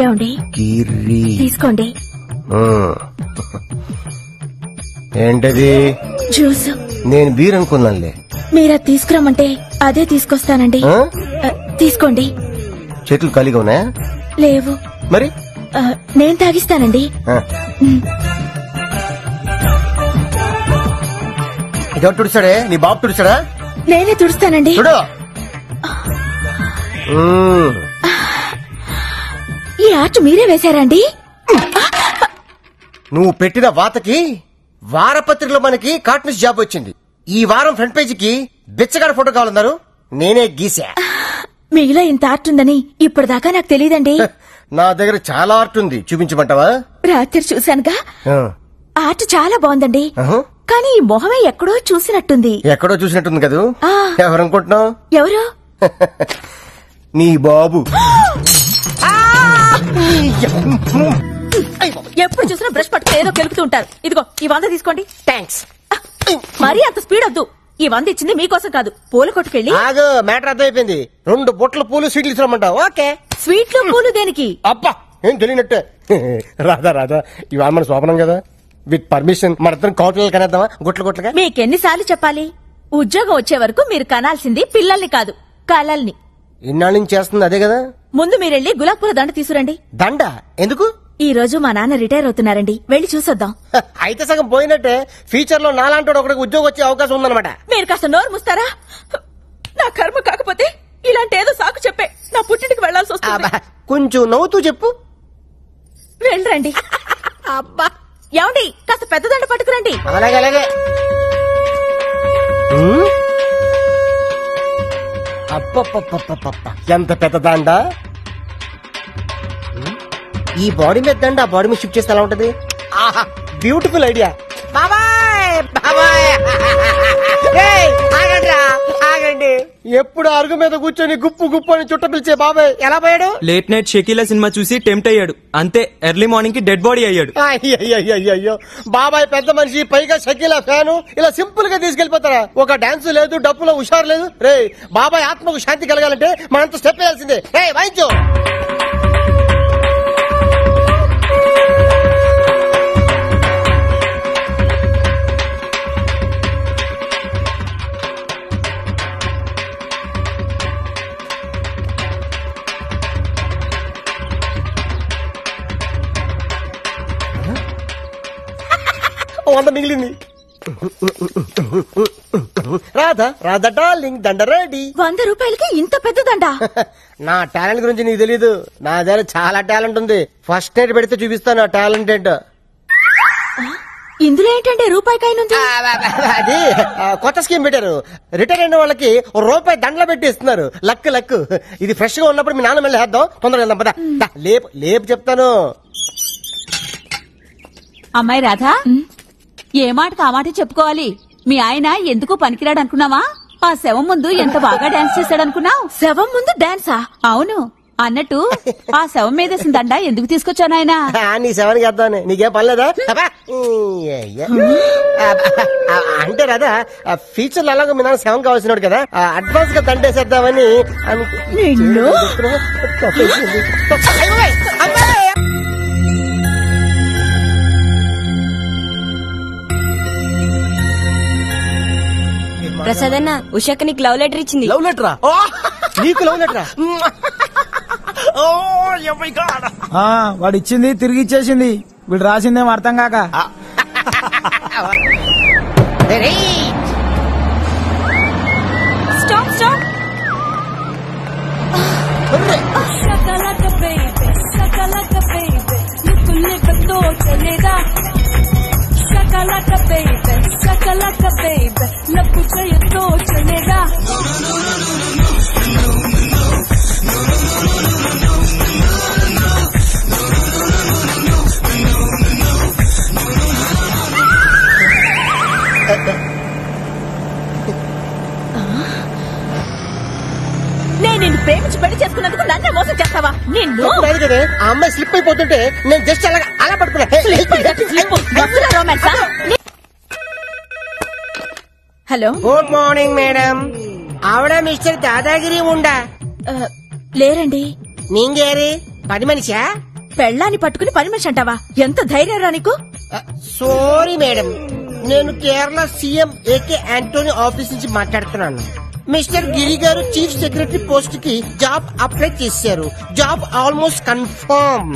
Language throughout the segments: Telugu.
ఏమండి తీసుకోండి. ఏంటది? జ్యూస్. నేను బీర్ అనుకున్నానులే. మీరది తీసుకురమ్మంటే అదే తీసుకొస్తానండి. తీసుకోండి. చెట్లు ఖాళీగా ఉన్నాయా? లేవు. మరి నేను తాగిస్తానండి. ఎవరు తుడిచాడే? నీ బాబు తుడిచాడా? నేనే తుడుస్తానండి. ఈ ఆర్ట్ మీరే వేశారండి? నువ్వు పెట్టిన వాతకి వారపత్రికలో మనకి కార్టూనిస్ట్ జాబ్ వచ్చింది. ఈ వారం ఫ్రంట్ పేజీకి బిచ్చగాడ ఫోటో కావాలన్నారు, నేనే గీసా. మీలో ఇంత ఆర్ట్ ఉందని ఇప్పటిదాకా నాకు తెలియదండి. నా దగ్గర చాలా ఆర్ట్ ఉంది, చూపించమంటావా? రాత్రి చూశానుగా, ఆర్ట్ చాలా బాగుందండి. కానీ ఈ మొహమే ఎక్కడో చూసినట్టుంది. ఎక్కడో చూసినట్టుంది కదూ? ఎవరనుకుంటున్నావు? ఎవరు? నీ బాబు. ఎప్పుడు చూసినా బ్రష్ పట్టుకుని ఏదో కెలుపుతూ ఉంటారు. ఇదిగో ఈ 100 తీసుకోండి. థ్యాంక్స్. మరీ అంత స్పీడ్ వద్దు. ఈ 100 ఇచ్చింది మీకోసం కాదు, పూల కొట్టుకెళ్ళి. మ్యాటర్ అర్థమైపోయింది. 2 బొట్ల పూలు స్వీట్లు ఇస్తామంటావు? ఓకే. స్వీట్లు పూలు దేనికి? అబ్బా ఏం తెలియనట్టే. రాధా ఇవాళ మన శోభనం కదా, విత్ పర్మిషన్ మన ఇద్దరం కౌటలు కనేద్దామా? గుట్లుగా. మీకెన్నిసార్లు చెప్పాలి? ఉద్యోగం వచ్చే వరకు మీరు కనాల్సింది పిల్లల్ని కాదు, కలల్ని. ఇన్నాళ్ళ నుంచి చేస్తుంది అదే కదా. ముందు మీరెళ్ళి గులాబ్ పూల దండ తీసుకురండి. దండ ఎందుకు? ఈ రోజు మా నాన్న రిటైర్ అవుతున్నారండి, వెళ్లి చూసొద్దాం. అయితే సగం పోయినట్టే. ఫ్యూచర్ లో నాలాంటి ఒకటికి ఉద్యోగం వచ్చే అవకాశం ఉందన్నమాట. మీరు కాస్త నోరు ముస్తారా? నా కర్మ కాకపోతే ఇలాంటి ఏదో సాకు చెప్పే నా పుట్టింటికి వెళ్లాల్సి వస్తుంది. కొంచెం నవ్వుతూ చెప్పు. వెళ్ళరండి. అబ్బా ఏమండి, కాస్త పెద్ద దండ పట్టుకురండి. అలాగే. అప్ప ఎంత పెద్ద దండ! ఈ బాడీ మీద దండ ఆ బాడీ మీద షిఫ్ట్ చేస్తే ఎలా ఉంటది? ఆహా, బ్యూటిఫుల్ ఐడియా. ఆగండి. ఎప్పుడు అరుగు మీద కూర్చొని గుప్పు అని చుట్ట పిలిచే బాబాయ్ ఎలా పోయాడు? లేట్ నైట్ షకీలా సినిమా చూసి టెంప్ట్ అయ్యాడు, అంతే. ఎర్లీ మార్నింగ్ కి డెడ్ బాడీ అయ్యాడు. అయ్యో బాబాయ్ పెద్ద మనిషి, పైగా షకీలా ఫ్యాను, ఇలా సింపుల్ గా తీసుకెళ్లిపోతారా? ఒక డాన్స్ లేదు, డప్పులో హుషారు లేదు. రే బాబాయ్ ఆత్మకు శాంతి కలగాలంటే మనంత స్టెప్ వేయాల్సిందే. రే వాయించు. వంద మిగిలింది. రాధా డార్లింగ్, దండ రెడీ. 100 రూపాయలకి ఇంత పెద్ద దండ? నా టాలెంట్ గురించి నీకు తెలీదు. నా దగ్గర చాలా టాలెంట్ ఉంది. ఫస్ట్ నైట్ పెడితే చూపిస్తాను ఆ టాలెంట్ ఏంటో. ఇందులో ఏంటంటే రూపాయికాయనుంది. అది కొత్త స్కీమ్ పెట్టారు. రిటైర్ అయిన వాళ్ళకి రూపాయి దండలు పెట్టి ఇస్తున్నారు. లక్. ఇది ఫ్రెష్ గా ఉన్నప్పుడు మీ నాన్న మళ్ళీ వేద్దాం. తొందరగా వెళ్దాం పద. లేపు చెప్తాను. అమ్మాయి రాధా, ఏ మాటకు ఆ మాట చెప్పుకోవాలి. మీ ఆయన ఎందుకు పనికిరాడు అనుకున్నావా? ఆ శవం ముందు ఎంత బాగా డాన్స్ చేశాడనుకున్నావు? శవం ముందు డాన్సా? అవును. అన్నట్టు ఆ శవం మీద దండ ఎందుకు తీసుకొచ్చాను ఆయన? నీ శవానికి వేద్దామని. నీకేం పనిలేదా? అంటే రాదా ఫ్యూచర్ లో అలాగే మీ నాన్న శవం కావాల్సినాడు కదా, అడ్వాన్స్ గా దండేసేద్దామని. ప్రసాద్ అన్న, ఉషాక నీకు లవ్ లెటర్ ఇచ్చింది. లవ్ లెటరా? నీకు లవ్ లెటరా? వాడు ఇచ్చింది తిరిగి ఇచ్చేసింది. వీడు రాసిందేమో అర్థం కాక. స్టాప్. Shakalaka baby, लपू चाहिए तो चलेगा. నేను నిన్ను ప్రేమించి పెళ్లి చేసుకున్నందుకు నన్నే మోసం చేస్తావా? నిన్ను కదా ఆ అమ్మాయి స్లిప్ అయిపోతుంటే నేను జస్ట్ అలా పడుకున్నా. Hello, good morning madam. ఆవిడ మిస్టర్ దాదాగిరి ఉండా లేరండి. నీంగేరి పని మనిషా? పెళ్ళాన్ని పట్టుకుని పని మనిషి అంటావా? ఎంత ధైర్యం రా నీకు? సారీ మేడం, నేను కేరళ సీఎం ఏకే ఆంటోనీ ఆఫీస్ నుంచి మాట్లాడుతున్నాను. మిస్టర్ గిరి గారు చీఫ్ సెక్రటరీ పోస్ట్ కి జాబ్ అప్లై చేశారు. Job almost confirm.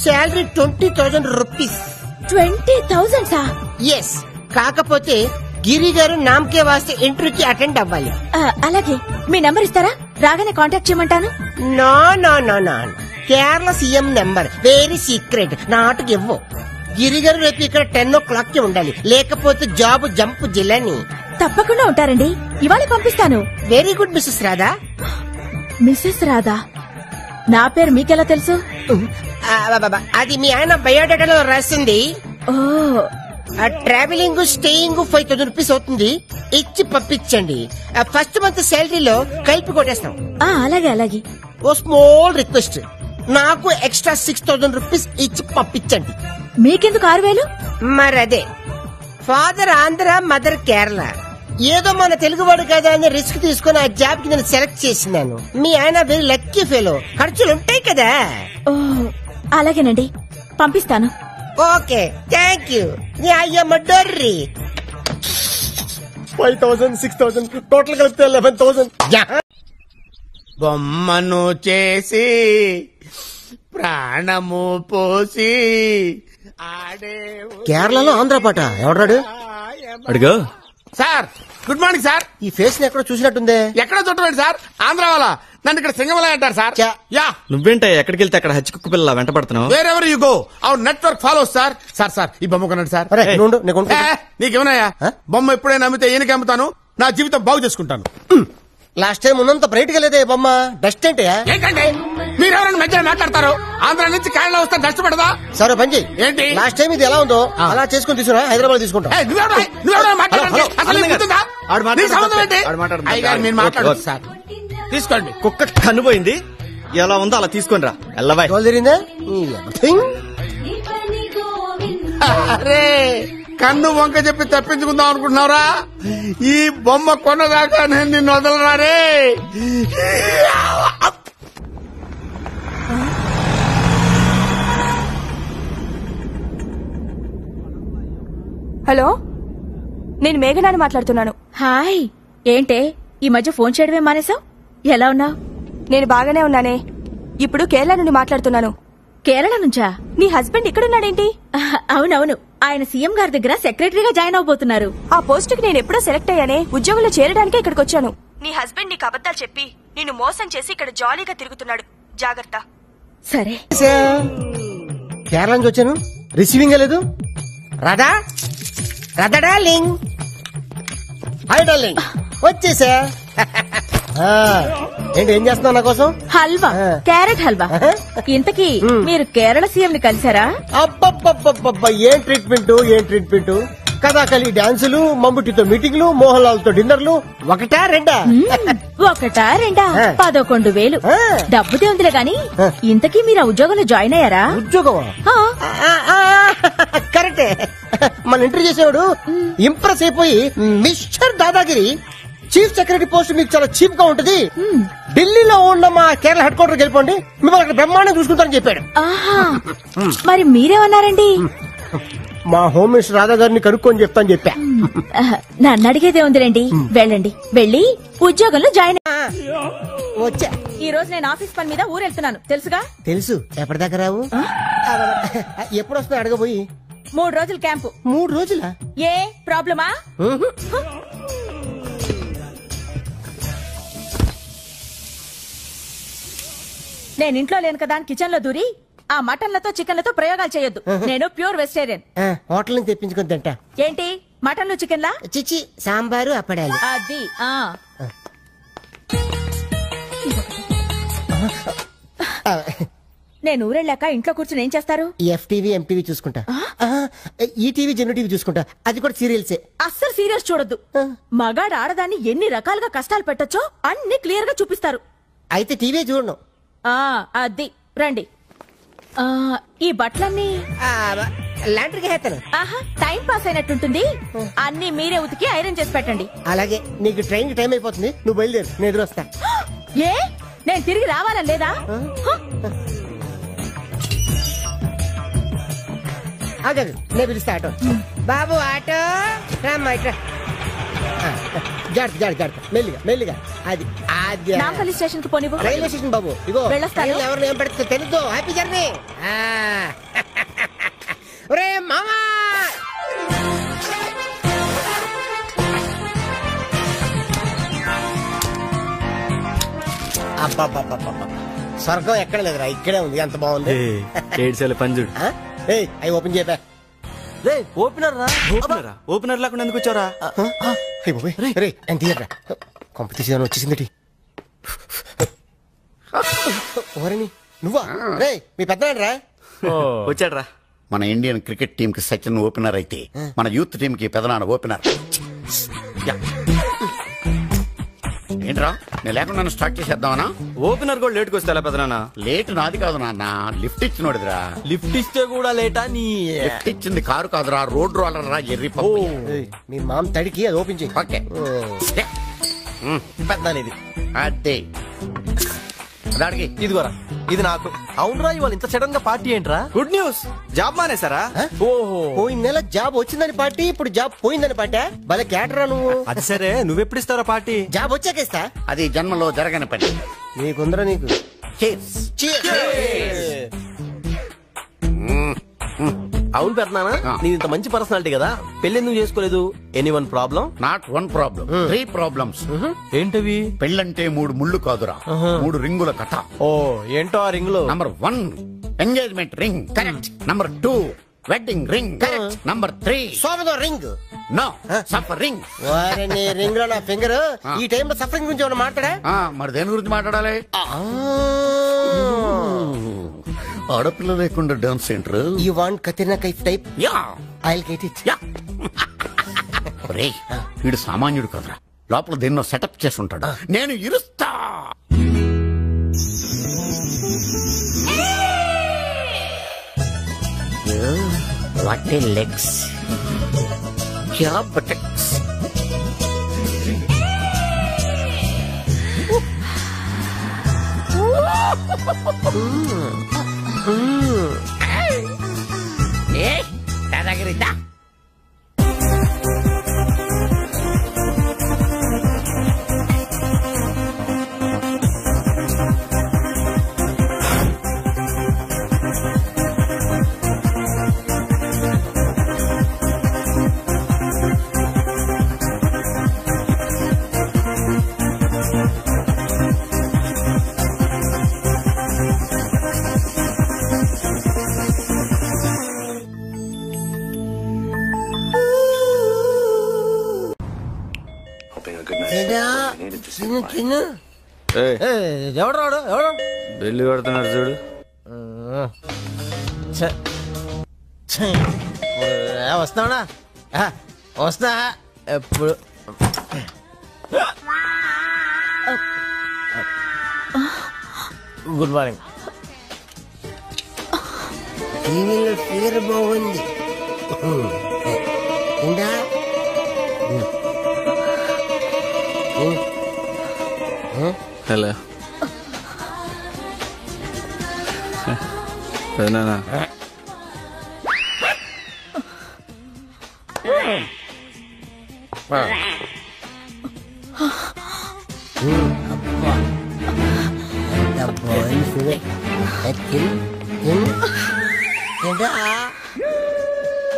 Salary 20,000 rupees. 20,000 yes, కాకపోతే గిరి గారు నామకే వాస్తే ఇంటర్వ్యూకి అటెండ్ అవ్వాలి. అలాగే, మీ నెంబర్ ఇస్తారా? రాగానే కాంటాక్ట్ చేయమంటాను. No no no no, Kerala CM number very secret, not give. Giri గారు రేపు ఇక్కడ 10 o'clock కి ఉండాలి, లేకపోతే జాబ్ జంప్ జిల్లని. తప్పకుండా ఉంటారండి, ఇవాళ పంపిస్తాను. Very good Mrs Radha. Mrs Radha? నా పేరు మీకెలా తెలుసు? అది మీ ఆయన బయోడేటాలో రాసింది. ఓ, ట్రావెలింగ్ స్టేయింగ్ 5,000 రూపీస్ అవుతుంది, ఇచ్చి పంపించండి. ఫస్ట్ మంత్ శాలరీలో కలిపి కొట్టేస్తాం. అలాగే అలాగే. ఓ స్మాల్ రిక్వెస్ట్, నాకు ఎక్స్ట్రా 6,000 రూపీస్ ఇచ్చి పంపించండి. మీకెందుకు 6,000? మరదే, ఫాదర్ ఆంధ్ర, మదర్ కేరళ. ఏదో మన తెలుగువాడు కదా అని రిస్క్ తీసుకుని ఆ జాబ్ కి నేను సెలెక్ట్ చేసినాను. మీ ఆయన వెరీ లక్కీ ఫెలో, ఖర్చులు ఉంటాయి కదా. ఓ, అలాగేనండి, పంపిస్తాను. Okay, thank you. అయ్యమ్మ డర్రీ. 5,000, 6,000 టోటల్ కలిపితే 11,000. బొమ్మను చేసి ప్రాణము పోసి ఆడే. కేరళలో ఆంధ్ర పాట ఎవడాడు? అడుగు. Sir good morning sir. ఈ ఫేస్ ని ఎక్కడో చూసినట్టుందే. ఎక్కడ చుట్టండి సార్, ఆంధ్ర వాళ్ళ. నన్ను ఇక్కడ సింగమలై అంటారు సార్. యా, నువ్వేంటే ఎక్కడికి వెళ్తే అక్కడ హచ్చి కుక్క పిల్ల వెంట పడుతున్నావు? Wear ever you go our network follows sir. Sir sir ఈ బొమ్మ కొనండి సార్. అరే, నువ్వు ఉండు, నేను కొనుక్కుంటా. నీకేమన్నాయా? బొమ్మ ఎప్పుడైనా అమ్మితే ఈయనకి అమ్ముతాను, నా జీవితం బాగు చేసుకుంటాను. లాస్ట్ టైం ఉన్నంత బ్రైట్ గా లేదే బొమ్మ. డస్ట్ ఏంటి? ఏంటండి మీరెవరైనా మధ్యలో మాట్లాడతారు? ఆంధ్ర నుంచి కేరళ వస్తే డస్ట్ పడదా? సరే పంచి, ఏంటి లాస్ట్ టైం ఇది ఎలా ఉందో అలా చేసుకుని తీసుకురా, హైదరాబాద్ తీసుకుంటా. నువ్వేవరైనా మాట్లాడండి. అసలు నీకు గుర్తుందా? ఆడు మాట్లాడు. నీకు సంబంధం ఏంటి? ఆడు మాట్లాడు. అయ్యగారు మీరు మాట్లాడొచ్చు సార్. తీసుకోండి. కుక్క కన్నుపోయింది, ఎలా ఉందో అలా తీసుకొని రా. ఎల్లబాయ్. తోలుదిరిందా? అరే, కన్ను వంక చెప్పి తప్పించుకుందాం అనుకుంటున్నావురా? ఈ బొమ్మ కొన్నదాకా నేను నిన్ను వదలరారే. హలో, నేను మేఘనాని మాట్లాడుతున్నాను. హాయ్. ఏంటే ఈ మధ్య ఫోన్ చేయడమే మానేసావు? ఎలా ఉన్నావు? నేను బాగానే ఉన్నానే. ఇప్పుడు కేరళ నుండి మాట్లాడుతున్నాను. కేరళ నుంచా? నీ హస్బెండ్ ఇక్కడున్నాడేంటి? అవునవును, ఆయన సీఎం గారి దగ్గర సెక్రటరీగా జాయిన్ అవబోతున్నారు. ఆ పోస్ట్ కి నేను ఎప్పుడో సెలెక్ట్ అయ్యానే. ఉద్యోగంలో చేరడానికే ఇక్కడికి వచ్చాను. నీ హస్బెండ్ నీకు అబద్ధాలు చెప్పి నిన్ను మోసం చేసి ఇక్కడ జాలీగా తిరుగుతున్నాడు. జాగ్రత్త. సరే. కేరళ నుంచి వచ్చాను, రిసీవింగ్ లేదు. Radha, Radha darling. Hi darling, వచ్చేసా. ఏంటి, ఏం చేస్తున్నావు నా కోసం? హల్వా, క్యారెట్ హల్వా. ఇంతకీ మీరు కేరళ సీఎం ని కలిసారా? అబ్బబ్బబ్బబ్బబ్బా, ఏం ట్రీట్మెంట్, ఏం ట్రీట్మెంట్. కథాకళి డాన్సులు, మమ్ముటితో మీటింగ్లు, మోహన్ లాల్ తో డిన్నర్లు. ఒకటా రెండా? ఒకటా రెండా? 11,000. డబ్బుదే ఉందిలే గాని, ఇంతకీ మీరు ఆ ఉద్యోగంలో జాయిన్ అయ్యారా? ఉద్యోగమా? కరెక్టే. మన ఇంటర్వ్యూ చేసేవాడు ఇంప్రెస్ అయిపోయి, mister dadagiri chief secretary post మీకు చాలా చీప్ గా ఉంటది, ఢిల్లీలో ఉన్న మా కేరళ హెడ్ క్వార్టర్ వెళ్ళిపోండి, మిమ్మల్ని అక్కడ బ్రహ్మాండం చూసుకుంటారని చెప్పాడు. మరి మీరేమన్నారండి? మా హోమ్ మినిస్టర్ రాధా గారిని కనుక్కొని చెప్తాను చెప్పా. నన్ను అడిగేదే ఉందిలేండి, వెళ్ళండి, వెళ్ళి ఉద్యోగంలో జాయిన్. వచ్చా. ఈ రోజు నేను ఆఫీస్ పని మీద ఊరెళ్తున్నాను, తెలుసుగా? తెలుసు. ఎప్పటిదాకా రావు? ఎప్పుడు వస్తున్నా అడగబోయి. 3 రోజులు క్యాంపు. 3 రోజులా? ఏ ప్రాబ్లమా? నేను ఇంట్లో లేను కదా అని కిచెన్ లో దూరి ఆ మటన్లతో చికెన్లతో ప్రయోగాలు చేయొద్దు. నేను ప్యూర్ వెజిటేరియన్. హోటల్ నుంచి తెప్పించుకుని తింటా. ఏంటి మటన్లు చికెన్లా? చిచి, సాంబారు అప్పడాలి. అది నేను ఊరెళ్ళాక ఇంట్లో కూర్చుని ఏం చేస్తారు? ఎఫ్టీవీ, ఎంటీవీ చూసుకుంటా. ఈటీవీ, జెన్యూ టీవీ చూసుకుంటా. అది కూడా సీరియల్సే. అస్సలు సీరియల్స్ చూడొద్దు. మగాడు ఆడదాన్ని ఎన్ని రకాలుగా కష్టాలు పెట్టొచ్చో అన్ని క్లియర్ గా చూపిస్తారు. అయితే టీవీ చూడను. అది రండి. ఈ బట్టలన్నీ లాండ్రీకి హేతను. ఆహా టైం పాస్ అయినట్టుంటుంది. అన్ని మీరే ఉతికి ఐరన్ చేసి పెట్టండి. అలాగే నీకు ట్రైన్ కి టైం అయిపోతుంది, నువ్వు బయలుదేరు, నేను ఎదురొస్తా. ఏ నేను తిరిగి రావాలా లేదా? ఆగదు, నేను పిలుస్తా ఆటో. బాబు ఆటో రామ్మా ఇట్రా. జాగ్రత్త జాగ్రత్త జాగ్రత్త, మెల్లిగా మెల్లిగా. అది అది నాంపల్లి స్టేషన్ కి పోనివ్వు. రైల్వే స్టేషన్ బాబు. ఇగో వెళ్ళొస్తాను. ఎవరిని ఏం పెడితే తెలుసు. Happy journey. ఒరే మామా, అబ్బా స్వర్గం ఎక్కడ లేదురా, ఇక్కడే ఉంది. ఎంత బాగుంది. ఏడ్చాలి పంజుడు. అవి ఓపెన్ చేయబా. ఓపెనర్ రా. ఓపెనర్ లేకుండా ఎందుకు వచ్చారా? ఎంత కాంపిటీషన్ వచ్చేసింది. ఓరని నువ్వా? రే మీ పెద్దనాడు రా. వచ్చాడు రా. మన ఇండియన్ క్రికెట్ టీం కి సచిన్ ఓపెనర్ అయితే మన యూత్ టీం కి పెదనాన్న ఓపెనర్. ఏంట్రా నేను లేకుండా స్టార్ట్ చేసేద్దామనా? ఓపెనర్ కూడా లేట్కి వస్తా పెదనాన్న. లేట్ నాది కాదు నాన్న, లిఫ్ట్ ఇచ్చినోడిదిరా. లిఫ్ట్ ఇస్తే కూడా లేటా? నీ లిఫ్ట్ ఇచ్చింది కారు కాదురా, రోడ్ రోలర్ రా. ఎర్రి పప్పు. మీ మామ తడికి అది ఓపెన్ చేయి. ఓకే పెద్దనిది అదే అడిగి ఇదిగోరా, ఇది నాకు. అవునరా, ఇవాళ ఇంత సడన్ గా పార్టీ ఏంట్రా? గుడ్ న్యూస్, జాబ్ మానేసారా? ఓహో, పోయిన నెల జాబ్ వచ్చిందని పార్టీ, ఇప్పుడు జాబ్ పోయిందని పార్టీ. భలే క్యాటరా నువ్వు. అది సరే, నువ్వెప్పుడు ఇస్తారా పార్టీ? జాబ్ వచ్చాకేస్తా. అది జన్మలో జరగని పని. నీకుందరా నీకు. అవును పెద్దనాన్న, నీది ఇంత మంచి పర్సనాలిటీ కదా, పెళ్లి ఎందుకు చేసుకోలేదు? Anyone problem? Not 1 problem, 3 problems. ఏంటవి? పెళ్ళంటే 3 ముళ్ళు కాదురా, 3 రింగుల కథ. ఓ ఏంటో ఆ రింగులు? Number 1 engagement ring, correct. Number 2 wedding ring, correct. Number 3 సోమదో రింగ్. No suffering. వారిని రింగ్ లో నా ఫింగర్. ఈ టైంలో సఫరింగ్ గురించి ఏమైనా మాట్లాడా? మరి దేని గురించి మాట్లాడాలి? ఆడపిల్ల లేకుండా dance centre. You want Katrina Kaif type? Yeah, I'll get it. Yeah. రేయ్, వీడు సామాన్యుడు కదరా, లోపల దేన్నో సెటప్ చేసి ఉంటాడు. నేను ఇరుస్తా. వాట్ ఏ లెగ్స్, క్యా బటక్స్. దాదాగిరిద్దా. ఎవడు రాడు? ఎవడు బెల్లి కొడుతున్నారు చూడు. వస్తాడా? వస్తా. ఎప్పుడు గుడ్ మార్నింగ్. టీవీలో ఫిగర్ బాగుంది. ఏంటా హలో పెదనాన్న,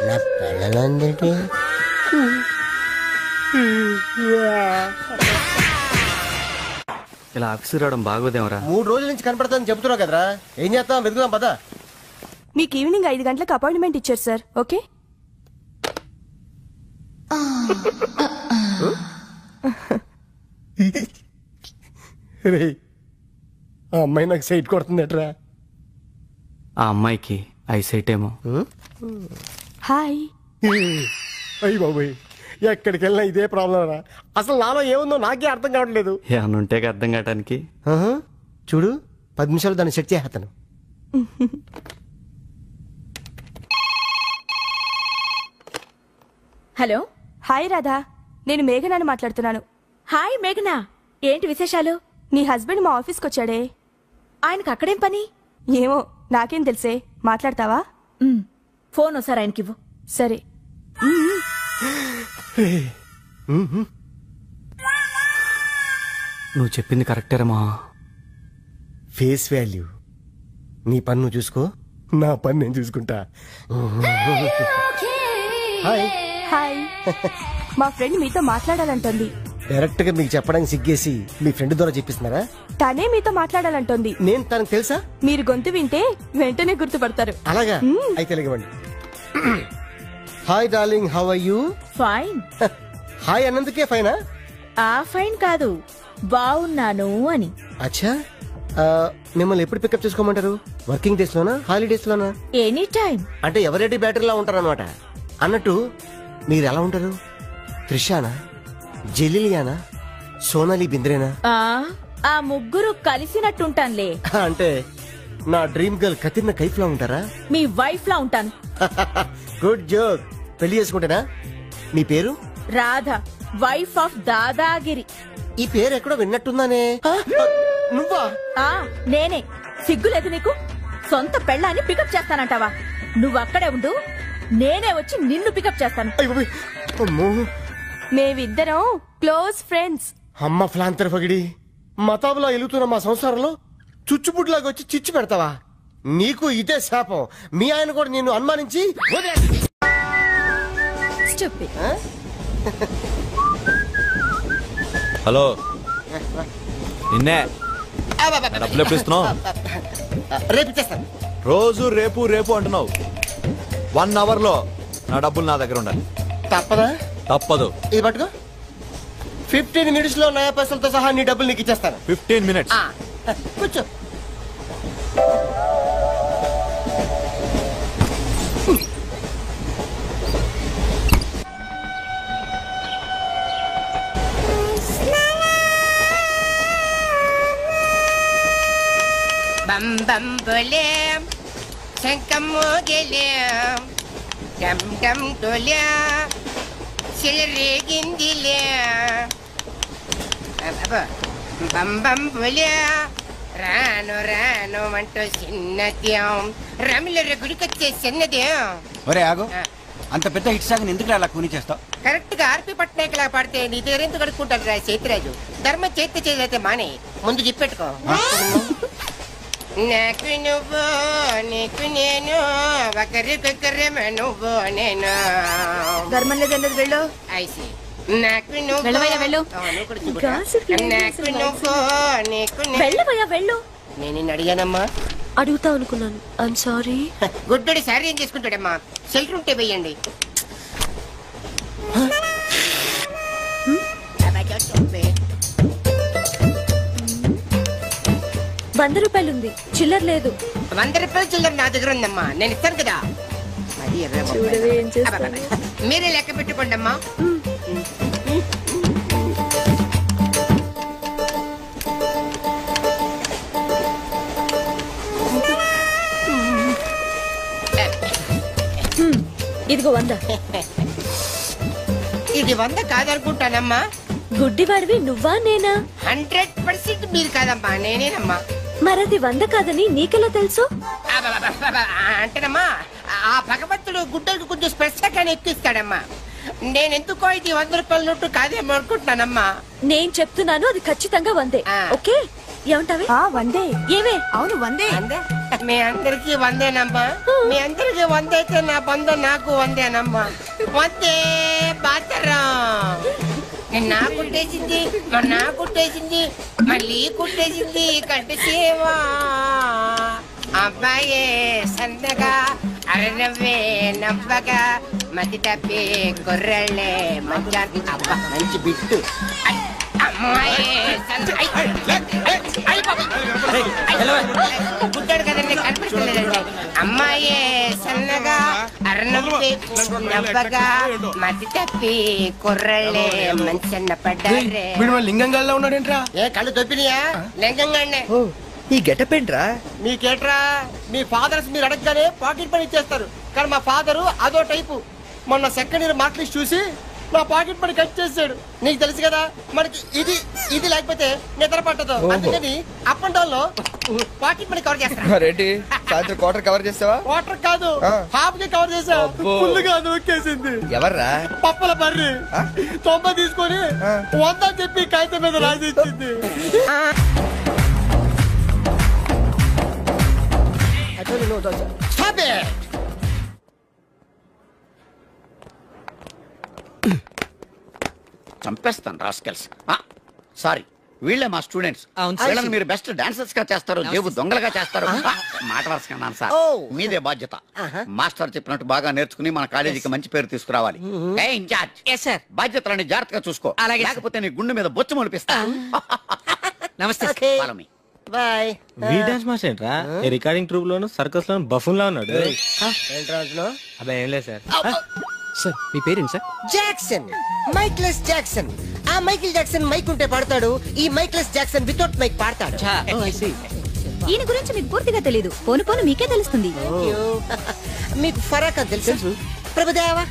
నా పిల్లలందరికీ ఇలా ఆఫీసు రావడం బాగోదేమరా? 3 రోజుల నుంచి కనపడతాను చెబుతున్నావు కదరా, ఏం చేస్తాం? వెతుకుదాం పదా. మీకు ఈవినింగ్ 5 గంటలకు అపాయింట్మెంట్ ఇచ్చారు సార్. ఓకే. ఆ అమ్మాయి నాకు సైట్ కొడుతుందట్రా. ఆ అమ్మాయికి ఐసైట్ ఏమో. హాయ్. అయ్యి బాబోయ్, ఎక్కడికి వెళ్ళినా ఇదే ప్రాబ్లం రా. అసలు నాలో ఏముందో నాకే అర్థం కావట్లేదు. ఏమన్నా ఉంటే అర్థం కావటానికి. చూడు, 10 నిమిషాలు దాన్ని సెట్ చేస్తాను. హలో. హాయ్ రాధా, నేను మేఘనాని మాట్లాడుతున్నాను. హాయ్ మేఘనా, ఏంటి విశేషాలు? నీ హస్బెండ్ మా ఆఫీస్కి వచ్చాడే. ఆయనకు అక్కడేం పని? ఏమో నాకేం తెలుసే. మాట్లాడతావా? ఫోన్ ఒకసారి ఆయనకివ్వు. సరే. నువ్వు చెప్పింది కరెక్టేరమ్మా. Face value. నీ పని నువ్వు చూసుకో, నా పని నేను చూసుకుంటా. హాయ్. హాయ్. మా ఫ్రెండ్ మీతో మాట్లాడాలంటోంది. డైరెక్ట్ గా మీకు చెప్పడానికి సిగ్గేసి మీ ఫ్రెండ్ ద్వారా చెప్పిస్తున్నారా? తనే మీతో మాట్లాడాలంటోంది. నేను తనకు తెలుసా? మీరు గొంతు వింటే వెంటనే గుర్తుపడతారు. అలాగా? అయితే ఇవ్వండి. Hi darling, how are you? Fine. Hi అన్నందుకే ఫైనా? ఆ ఫైన్ కాదు, బాగున్నాను అని. అచ్చా, మిమ్మల్ని ఎప్పుడు పికప్ చేసుకోమంటారు? వర్కింగ్ డేస్ లోనా, హాలిడేస్ లోనా? Any time. అంటే ఎవరెడీ బ్యాటరీలా ఉంటారు అనమాట. అన్నట్టు మీరు ఎలా ఉంటారు? త్రిషానా, జెలిలియానా, సోనాలి బింద్రేనా? ఆ ముగ్గురు కలిసినట్టుంటానులే. అంటే నా డ్రీమ్ గర్ల్ కతిర్న కైఫ్ లా ఉంటారా? మీ వైఫ్ లా ఉంటాను. Good joke. పెళ్లి చేసుకుంటేనా? మీ పేరు? Radha, wife of dadagiri. ఈ పేరు ఎక్కడో విన్నట్టుందానే. నువ్వా? నేనే. సిగ్గులేదు నీకు? సొంత పెళ్ళాన్ని పికప్ చేస్తానంటావా? నువ్వు అక్కడే ఉండు, నేనే వచ్చి నిన్ను పికప్ చేస్తాను. అమ్మో, మేమిద్దరం క్లోజ్ ఫ్రెండ్స్. అమ్మ ఫ్లాంతర్ పగిడి, మతాబులా ఎలుగుతున్న మా సంసారంలో చుచ్చుపుట్లాగా వచ్చి చిచ్చు పెడతావా? నీకు ఇదే శాపం. మీ ఆయన కూడా నిన్ను అనుమానించి హలో, నిన్నే డబ్బులు ఎప్పుడు ఇస్తున్నావు? రేపు ఇచ్చేస్తాను. రోజు రేపు రేపు అంటున్నావు. 1 hour లో నా డబ్బులు నా దగ్గర ఉండాలి. తప్పదా? తప్పదు. ఇది పట్టుకో. 15 minutes లో నయా పైసలతో సహా నీ డబ్బులు నీకు ఇచ్చేస్తాను. 15 minutes. కూర్చో. బం బం బోలేం శంఖం మోగలేం డమ్ డమ్ డోలే సిలరేగిందిలే బం బం బోలే రాను రాను అంటూ చిన్నదేం రమిల గుడికొచ్చే చిన్నదేం. ఒరే ఆగు, అంత పెద్ద హిట్ సాంగ్ ఎందుకు అలా కూని చేస్తావు? కరెక్ట్ గా ఆర్పి పట్నాయక్ లా పాడితే నీ దగ్గర ఎందుకు కడుక్కుంటారు రా సేతిరాజు? ధర్మం చేతి చేదైతే మానే, ముందు చెప్పెట్టుకో. నాకు నువ్వు నీకు నేను ఒకరికొకరేమో నువ్వు నేను. ధర్మం లేదన్నది వెళ్ళు. ఐసి నాకు నువ్వు వెళ్ళవయ్యా వెళ్ళు. నాకు నువ్వు నీకు వెళ్ళవయ్యా వెళ్ళు. నేను నిన్ను అడిగానమ్మా. అడుగుతా అనుకున్నాను. I'm sorry. గుడ్డోడి సారీ ఏం చేసుకుంటాడమ్మా? షెల్టర్ ఉంటే వెయ్యండి. ₹100 ఉంది, చిల్లర లేదు. ₹100 చిల్లర నా దగ్గర ఉందమ్మా, నేను ఇస్తాను కదా. మీరే లెక్క పెట్టుకోండి అమ్మా. ఇదిగో 100. ఇది 100 కాదనుకుంటానమ్మా. గుడ్డివాడివి నువ్వా నేనా? 100% మీరు కాదమ్మా, నేనేనమ్మా. మరది 100 కాదని నీకెలా తెలుసు? అంటేనమ్మా, ఆ భగవంతుడు గుడ్డలకు కొంచెం స్పెషల్గానే ఎక్కిస్తాడమ్మా. నేనెందుకో ఇది ₹100 నోటు కాదేమో అనుకుంటున్నానమ్మా. నేను చెప్తున్నాను, అది ఖచ్చితంగా 100. ఓకే, ఏమంటావే? 100. ఏమే? అవును 100. మీ అందరికి 100నమ్మా. మీ అందరికి 100 అయితే నా బంధం నాకు 100నమ్మా. 100 బాతరం. నా కుట్టేసింది, నా కుట్టేసింది, మళ్ళీ కుట్టేసింది కంటి సేవా. అబ్బాయే సన్నగా అరనవ్వే నవ్వగా మతి తప్పి కుర్రళ్ళే మంచి అబ్బా మంచి బిట్టు. అమ్మాయే గుడ్డాడు కదండి, కనిపించలేదండి. అమ్మాయే సన్నగా అరనవ్వే నవ్వగా మతి తప్పి కుర్రళ్ళే మంచి అన్న పడ్డారే. లింగంగా ఉన్నాడేంట్రా? ఏ కళ్ళు తప్పినాయా? లింగంగానే. ఈ గెటప్ ఏంట్రా? మీకేట్రా? మీ ఫాదర్స్ మీరు అడగగానే పాకెట్ పని ఇచ్చేస్తారు, కానీ మా ఫాదరు అదో టైపు. మొన్న సెకండ్ ఇయర్ మార్క్ లిస్ట్ చూసి నా పాకెట్ మనీ కట్ చేశాడు. నీకు తెలుసు కదా మనకి ఇది లేకపోతే నిద్ర పట్టదు. అందుకని అప్ అండ్ డౌన్ లో పాకెట్ మనీ కవర్ చేస్తా. రెడ్డి సాయంత్రం క్వార్టర్ కవర్ చేస్తావా? వాటర్ కాదు, హాఫ్ కి కవర్ చేసా. ఫుల్గా నొక్కేసింది. ఎవర్రా? పప్పుల బర్రి 90 తీసుకొని 100 చెప్పి కాగితం మీద రాసి ఇచ్చింది. Stop it! చంపేస్తాను రాస్కెల్స్. సారీ, వీళ్ళే మా స్టూడెంట్స్. వీళ్ళని మీరు బెస్ట్ డాన్సర్స్ గా చేస్తారు, జేబు దొంగలుగా చేస్తారు. మాట వరుసకన్నాను సార్, మీదే బాధ్యత. మాస్టర్ చెప్పినట్టు బాగా నేర్చుకుని మన కాలేజీకి మంచి పేరు తీసుకురావాలి. ఇన్ఛార్జ్ బాధ్యతలని జాగ్రత్తగా చూసుకో, లేకపోతే నీ గుండె మీద బొచ్చు మొలిపిస్తా. నమస్తే. బాయ్. డాన్స్ మాస్టర్ ఏంట్రా? రికార్డింగ్ ట్రూప్ లోను సర్కస్ లోను బఫూన్ లా ఉన్నాడు. అబ్బా ఏం లేదు సార్. సార్ మీ పేరేంటి సార్? Jackson, mikeless Jackson. ఆ మైకిల్ జాక్సన్ మైక్ ఉంటే పాడతాడు, ఈ మైక్లెస్ జాక్సన్ వితౌట్ మైక్ పాడతాడు. ఈయన గురించి మీకు పూర్తిగా తెలీదు, పోను పోను మీకే తెలుస్తుంది. మీకు ఫరాక్ అని తెలుసు? ప్రభుదేవా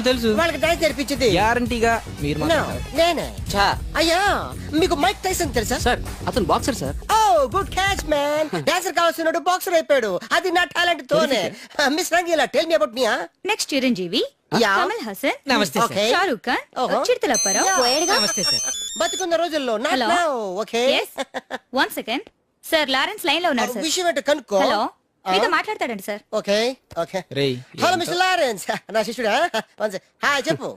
తెలుసు. వాళ్ళకి డాన్స్ నేర్పించింది గ్యారంటీగా మీరు నేనే. అయ్యా మీకు మైక్ టైసన్ తెలుసా? సార్ అతను boxer sir. Oh good catch man. Dancer కావాల్సినాడు బాక్సర్ అయిపోయాడు. అది నా టాలెంట్ తోనే. Miss Rangeela tell me about me. Next Chiranjeevi, Kamal Haasan, నమస్తే సార్. షారూక్ ఖాన్, చిరుతల అప్పారావు. నమస్తే సార్. బతుకున్న రోజుల్లో Hello. Okay. One second sir, Lawrence line లో ఉన్నారు సార్. విషయం ఏంటో కనుక్కో. హలో, మీతో మాట్లాడతాడండి సార్. Okay okay. Hello mister Lawrence, నా శిష్యుడా? హాయ్ చెప్పు.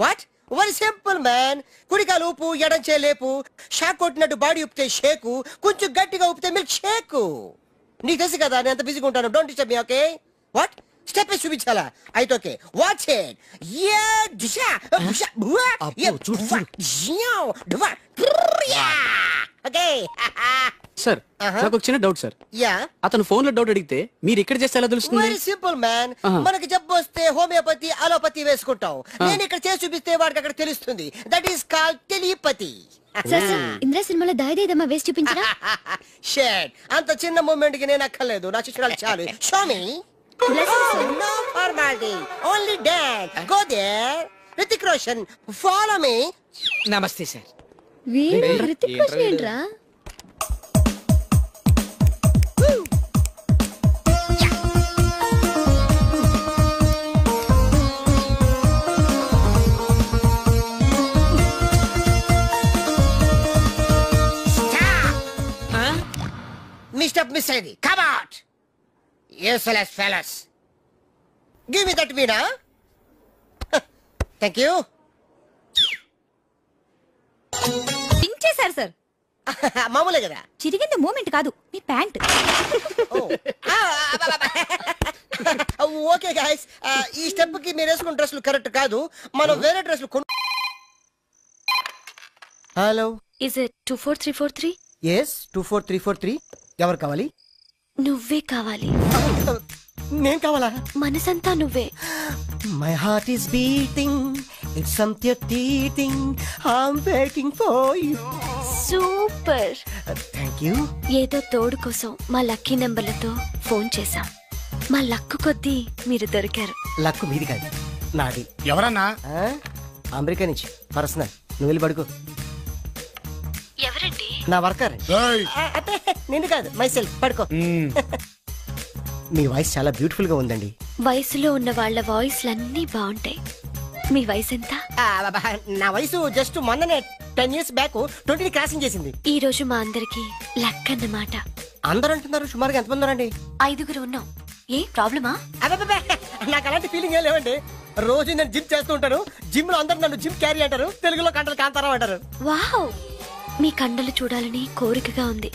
వాట్? Very simple man. కుడికాలు ఊపు, ఎడం చేలేపు. షాక్ కొట్టినట్టు బాడీ ఊపితే షేకు, కొంచెం గట్టిగా ఊపితే మిల్క్ షేకు. నీకు తెలుసు కదా నేను ఎంత బిజీగా ఉంటాను. Don't disturb me. Okay? What? Step చూపించాలా? అయితే okay, watch it. Okay sir నాకు ఒక చిన్న డౌట్ సార్. యా, అతను ఫోన్ లో డౌట్ అడిగితే మీరు ఇక్కడ చేస్తే ఎలా తెలుస్తుంది? Very simple man. మనకి జబ్బు వస్తే హోమియోపతి, అలోపతి వేసుకుంటాం. నేను ఇక్కడ చేసి చూపిస్తే వాడికి అక్కడ తెలుస్తుంది. That is called telepathy. Indra సినిమాలో దాయిదేదమ్మా వేసి చూపించరా? షేట్, అంత చిన్న మూమెంట్ కి నేను అక్కర్లేదు, నా శిష్యురాలు చాలు. Show me. No formality, only dance. Go there. Hrithik Roshan, follow me. నమస్తే సార్. రితిక్ రోషన్ ఏంట్రా? Mr. Miss Heidi, come out. Useless fellas. Give me that Veena. Thank you. పించేశారు సార్. మామూలే కదా. చిరిగింది మూమెంట్ కాదు, మీ ప్యాంట్. ఓకే గైస్, ఈ స్టెప్ కి మీరు వేసుకున్న డ్రెస్లు కరెక్ట్ కాదు. మనం వేరే డ్రెస్లు హలో, ఇస్ ఇట్ 24343? yes 24343. ఎవరు కావాలి? నువ్వే కావాలి. నేను కావాలా? మనసంతా నువ్వే. My heart is beating, it's something teething, I'm waiting for you. Super. Thank you. ఏదో తోడు కోసం మా లక్కీ నెంబర్లతో ఫోన్ చేశాం. మా లక్కు కొద్దీ మీరు దొరికారు. లక్కు మీది కాదు, నాది. ఎవరన్నా? అమెరికా నుంచి పర్సనల్. నువ్వు వెళ్ళి పడుకో. ఎవరండి? నా వర్కర్. నిన్ను కాదు, మై సెల్ఫ్. పడుకో. మీ వాయిస్ చాలా బ్యూటిఫుల్ గా ఉందండి. వయసులో ఉన్న వాళ్ళ వాయిస్లన్నీ బాగుంటాయి. మీ వయసు ఎంత? నా వయసు జస్ట్ మొన్ననే 10 years బ్యాక్ 20 క్రాసింగ్ చేసింది. ఈ రోజు మా అందరికి లక్ అన్నమాట. అందరూ అంటున్నారు. సుమారుగా ఎంతమంది ఉన్నారండి? 5 ఉన్నాం. ఏ ప్రాబ్లమా? నాకు అలాంటి ఫీలింగ్ ఏం లేవండి. రోజు నేను జిమ్ చేస్తూ ఉంటాను. జిమ్ లో అందరూ నన్ను జిమ్ క్యారీ అంటారు, తెలుగులో కంటలు కాంతారావు అంటారు. వావ్, మీ కండలు చూడాలని కోరికగా ఉంది.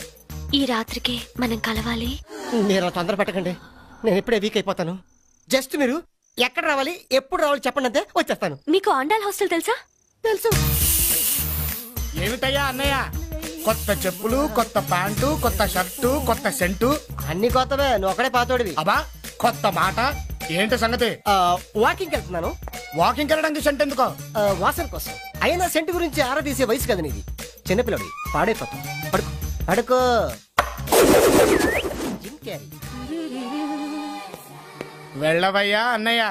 ఈ రాత్రికే మనం కలవాలి. మీరు తొందర పెట్టకండి, నేను ఇప్పుడే వీక్ అయిపోతాను. జస్ట్ మీరు ఎక్కడ రావాలి, ఎప్పుడు రావాలి చెప్పండి, అంతే వచ్చేస్తాను. మీకు ఆండాల్ హాస్టల్ తెలుసా? తెలుసు. ఏమిటయ్యా అన్నయ్య, కొత్త చెప్పులు, కొత్త ప్యాంటు, కొత్త షర్టు, కొత్త సెంటు, అన్ని కొత్తవే. నువ్వు ఒకడే పాతోడివి. అబ్బా కొత్త మాట ఏంటి సంగతి? వాకింగ్ వెళ్తున్నాను. వాకింగ్ వెళ్ళడానికి సెంట్ ఎందుకో? వాసన కోసం. అయినా సెంటు గురించి ఆరా తీసే వయసు కదా నీది. చిన్నపిల్లడి పాడైపోతాం. పడుకో పడుకో. Jim Carrey. వెళ్ళవయ్యా అన్నయ్య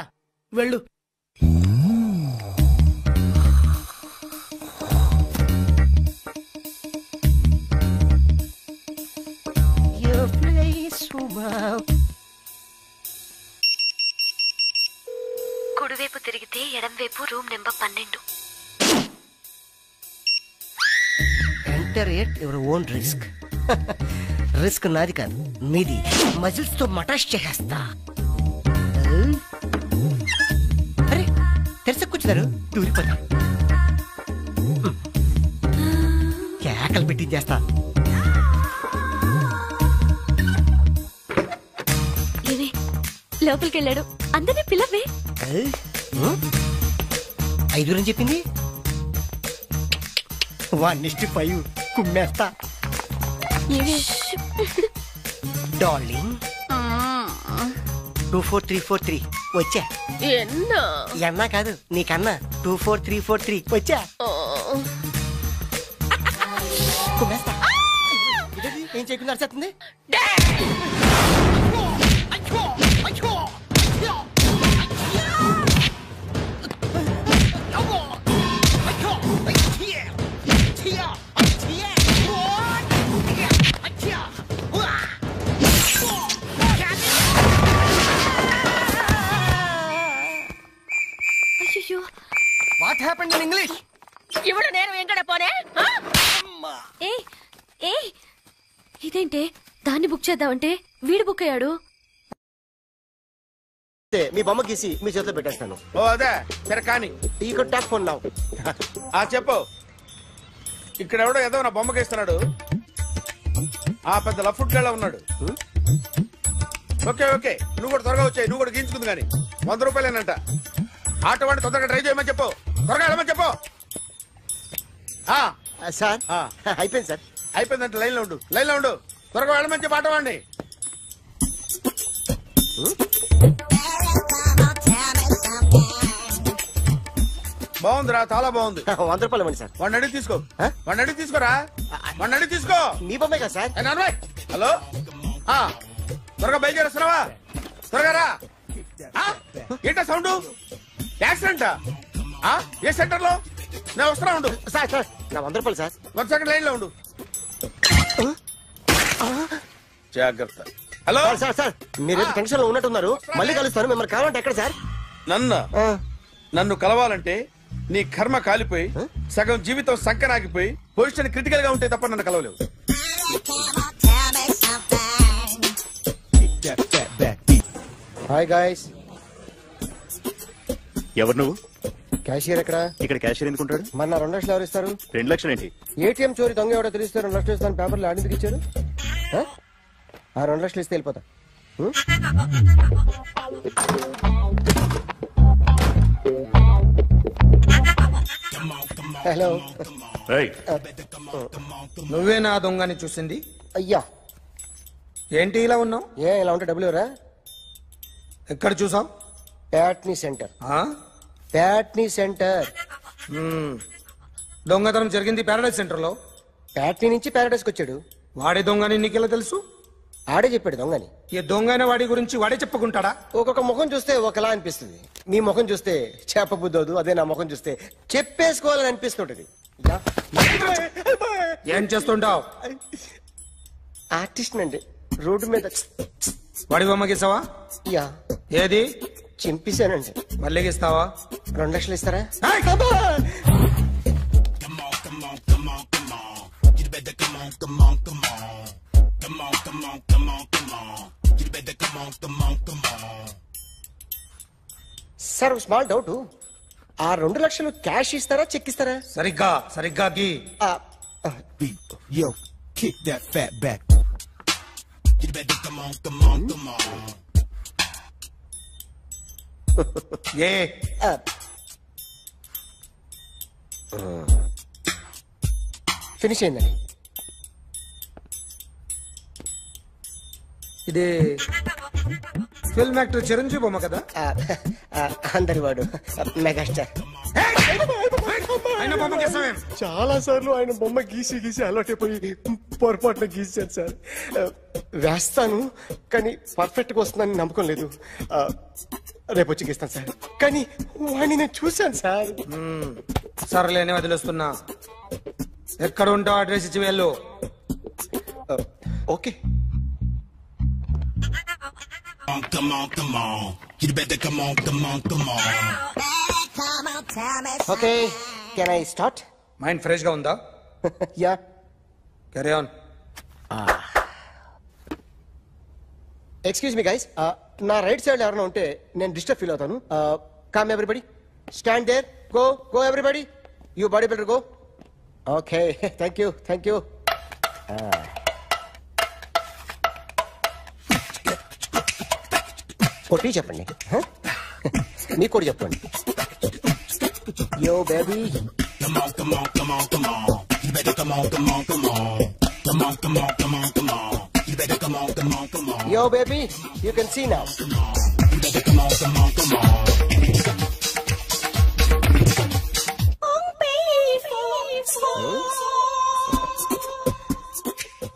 వెళ్ళు. కుడివైపు తిరిగితే ఎడంవైపు room number 12. Enter at your own risk. Risk నాది కాదు, మీది. మజిల్స్ తో మటాష్ చేసేస్తా. అరే తెరస కూర్చున్నారు, దూరిపోతా. కేకలు పెట్టించేస్తా. లోపలికి వెళ్ళాడు. అందరినీ పిల్లవే. 5 అని చెప్పింది. 1:5 కుమ్మేస్తా. డార్లింగ్ 24343 వచ్చా. ఎన్నా కాదు నీకన్నా 24343 వచ్చా. కుమ్మేస్తా. ఏం చేయకుండా అరిచేస్తుంది. What happened in English? ఇప్పుడు నేను ఎక్కడ పోనే? ఇదేంటే దాన్ని బుక్ చేద్దామంటే వీడు బుక్ అయ్యాడు. మీ బొమ్మ గీసి మీ చేతిలో పెట్టేస్తాను. ఓ అదే సరే కానీ ఈ టాక్ ఫోన్ నావు. చెప్పు. ఇక్కడ ఎవడో ఏదో నా బొమ్మకి ఇస్తున్నాడు. ఆ పెద్ద లఫుట్ గళ్ళ ఉన్నాడు. ఓకే ఓకే నువ్వు కూడా త్వరగా వచ్చాయి. నువ్వు కూడా గీంచుకుంది కానీ 100 రూపాయలేనంట. ఆటో వాడిని తొందరగా ట్రై చేయమని చెప్పు. త్వరగా వెళ్ళమని చెప్పు. సార్ అయిపోయింది సార్. అయిపోయిందంటే లైన్లో ఉండు, లైన్లో ఉండు. త్వరగా వెళ్ళమని చెప్పు ఆటో వాడిని. బాగుందిరా, చాలా బాగుంది. 100 రూపాయలు ఇవ్వండి సార్. వాడిని అడిగి తీసుకో. వాడిని అడిగి తీసుకోరా. వాడిని అడిగి తీసుకో. మీ బొమ్మే కదా సార్. హలో త్వరగా బయలుదేరేస్తున్నావా? త్వరగా రా. ఏంటా సౌండ్? యాక్సిడెంటా? ఏ సెంటర్ లో? నేను వస్తున్నా ఉండు. సార్ సార్ నా 100 రూపాయలు సార్. 1 సెకండ్ లైన్ లో ఉండు. జాగ్రత్త. హలో సార్ సార్ మీరేదో టెన్షన్ లో ఉన్నట్టున్నారు. మళ్ళీ కలుస్తాను. మిమ్మల్ని కావాలంటే ఎక్కడ సార్? నన్ను కలవాలంటే నీ కర్మ కాలిపోయి సగం జీవితం సంకనాగిపోయి పొజిషన్ క్రిటికల్ గా ఉంటే తప్ప నన్ను కలవలేవు. Hi guys. ఎవరు నువ్వు? క్యాషియర్ ఎక్కడ? ఇక్కడ క్యాషియర్ ఎందుకుంటాడు? మన 2 లక్షలు ఎవరు ఇస్తారు? 2 లక్షలు ఏంటి? ఏటీఎం చోరీ దొంగ ఎవడో తెలిస్తే 2 లక్షలు ఇస్తాను పేపర్లు ఆడిందుకు ఇచ్చారు. ఆ 2 లక్షలు ఇస్తే వెళ్ళిపోతా. హలో. నువ్వే నా దొంగని చూసింది? అయ్యా ఏంటి ఇలా ఉన్నావు? ఇలా ఉంటే డబ్బులు ఎవరా? ఎక్కడ చూసావు? ప్యాట్నీ సెంటర్. ప్యాట్నీ సెంటర్. దొంగతనం జరిగింది ప్యారడైజ్ సెంటర్ లో. ప్యాట్నీ నుంచి ప్యారడైజ్ కి వచ్చాడు. వాడే దొంగని నీకెలా తెలుసు? ఆడే చెప్పాడు దొంగని. ఈ దొంగైన వాడి గురించి వాడే చెప్పుకుంటాడా? ఒక్కొక్క ముఖం చూస్తే ఒకలా అనిపిస్తుంది. మీ ముఖం చూస్తే చెప్పబుద్దోదు. అదే నా ముఖం చూస్తే చెప్పేసుకోవాలని అనిపిస్తుంటది. ఏం చేస్తుంటావు? ఆర్టిస్ట్ అండి. రోడ్డు మీద వాడి బొమ్మ గీసావా? యా. ఏది? చింపేశానండి. మళ్ళీ గీస్తావా? 2 లక్షలు ఇస్తారా? Sir small doubt. ఆ 2 లక్షలు క్యాష్ ఇస్తారా చెక్ ఇస్తారా? సరిగ్గా గీ. Yo, kick that fat back. You better come on. Finish అయిందండి. ఇది ఫిల్మ్ యాక్టర్ చిరంజీవి బొమ్మ కదా? అందరి వాడు మెగాస్టార్. చాలా సార్లు ఆయన బొమ్మ గీసి అలవాటైపోయి పొరపాటున గీసాను సార్. వేస్తాను కానీ పర్ఫెక్ట్ గా వస్తుందని నమ్మకం లేదు. రేపు వచ్చి గీస్తాను సార్. కానీ వాడిని నేను చూశాను సార్. సర్లేని వదిలేస్తున్నా. ఎక్కడ ఉంటావు అడ్రస్ ఇచ్చి వెళ్ళు. Okay. Come on, come on. You better come on, come on, come on. Okay can I start? Mind fresh గా ఉందా? Yeah. Carry on. Excuse me guys, నా రైట్ సైడ్ ఎవరైనా ఉంటే నేను డిస్టర్బ్ ఫీల్ అవుతాను. Come everybody, stand there, go go everybody, you body builder go. Okay, thank you thank you. కొట్టి చెప్పండి, మీకు కూడా చెప్పండి. Yo baby. Come on, come on, come on, come on. You better come on, come on, come on. Come on, come on, come on, come on. You better come on, come on, come on. Yo, baby, you can see now. You better come on, come on, come on.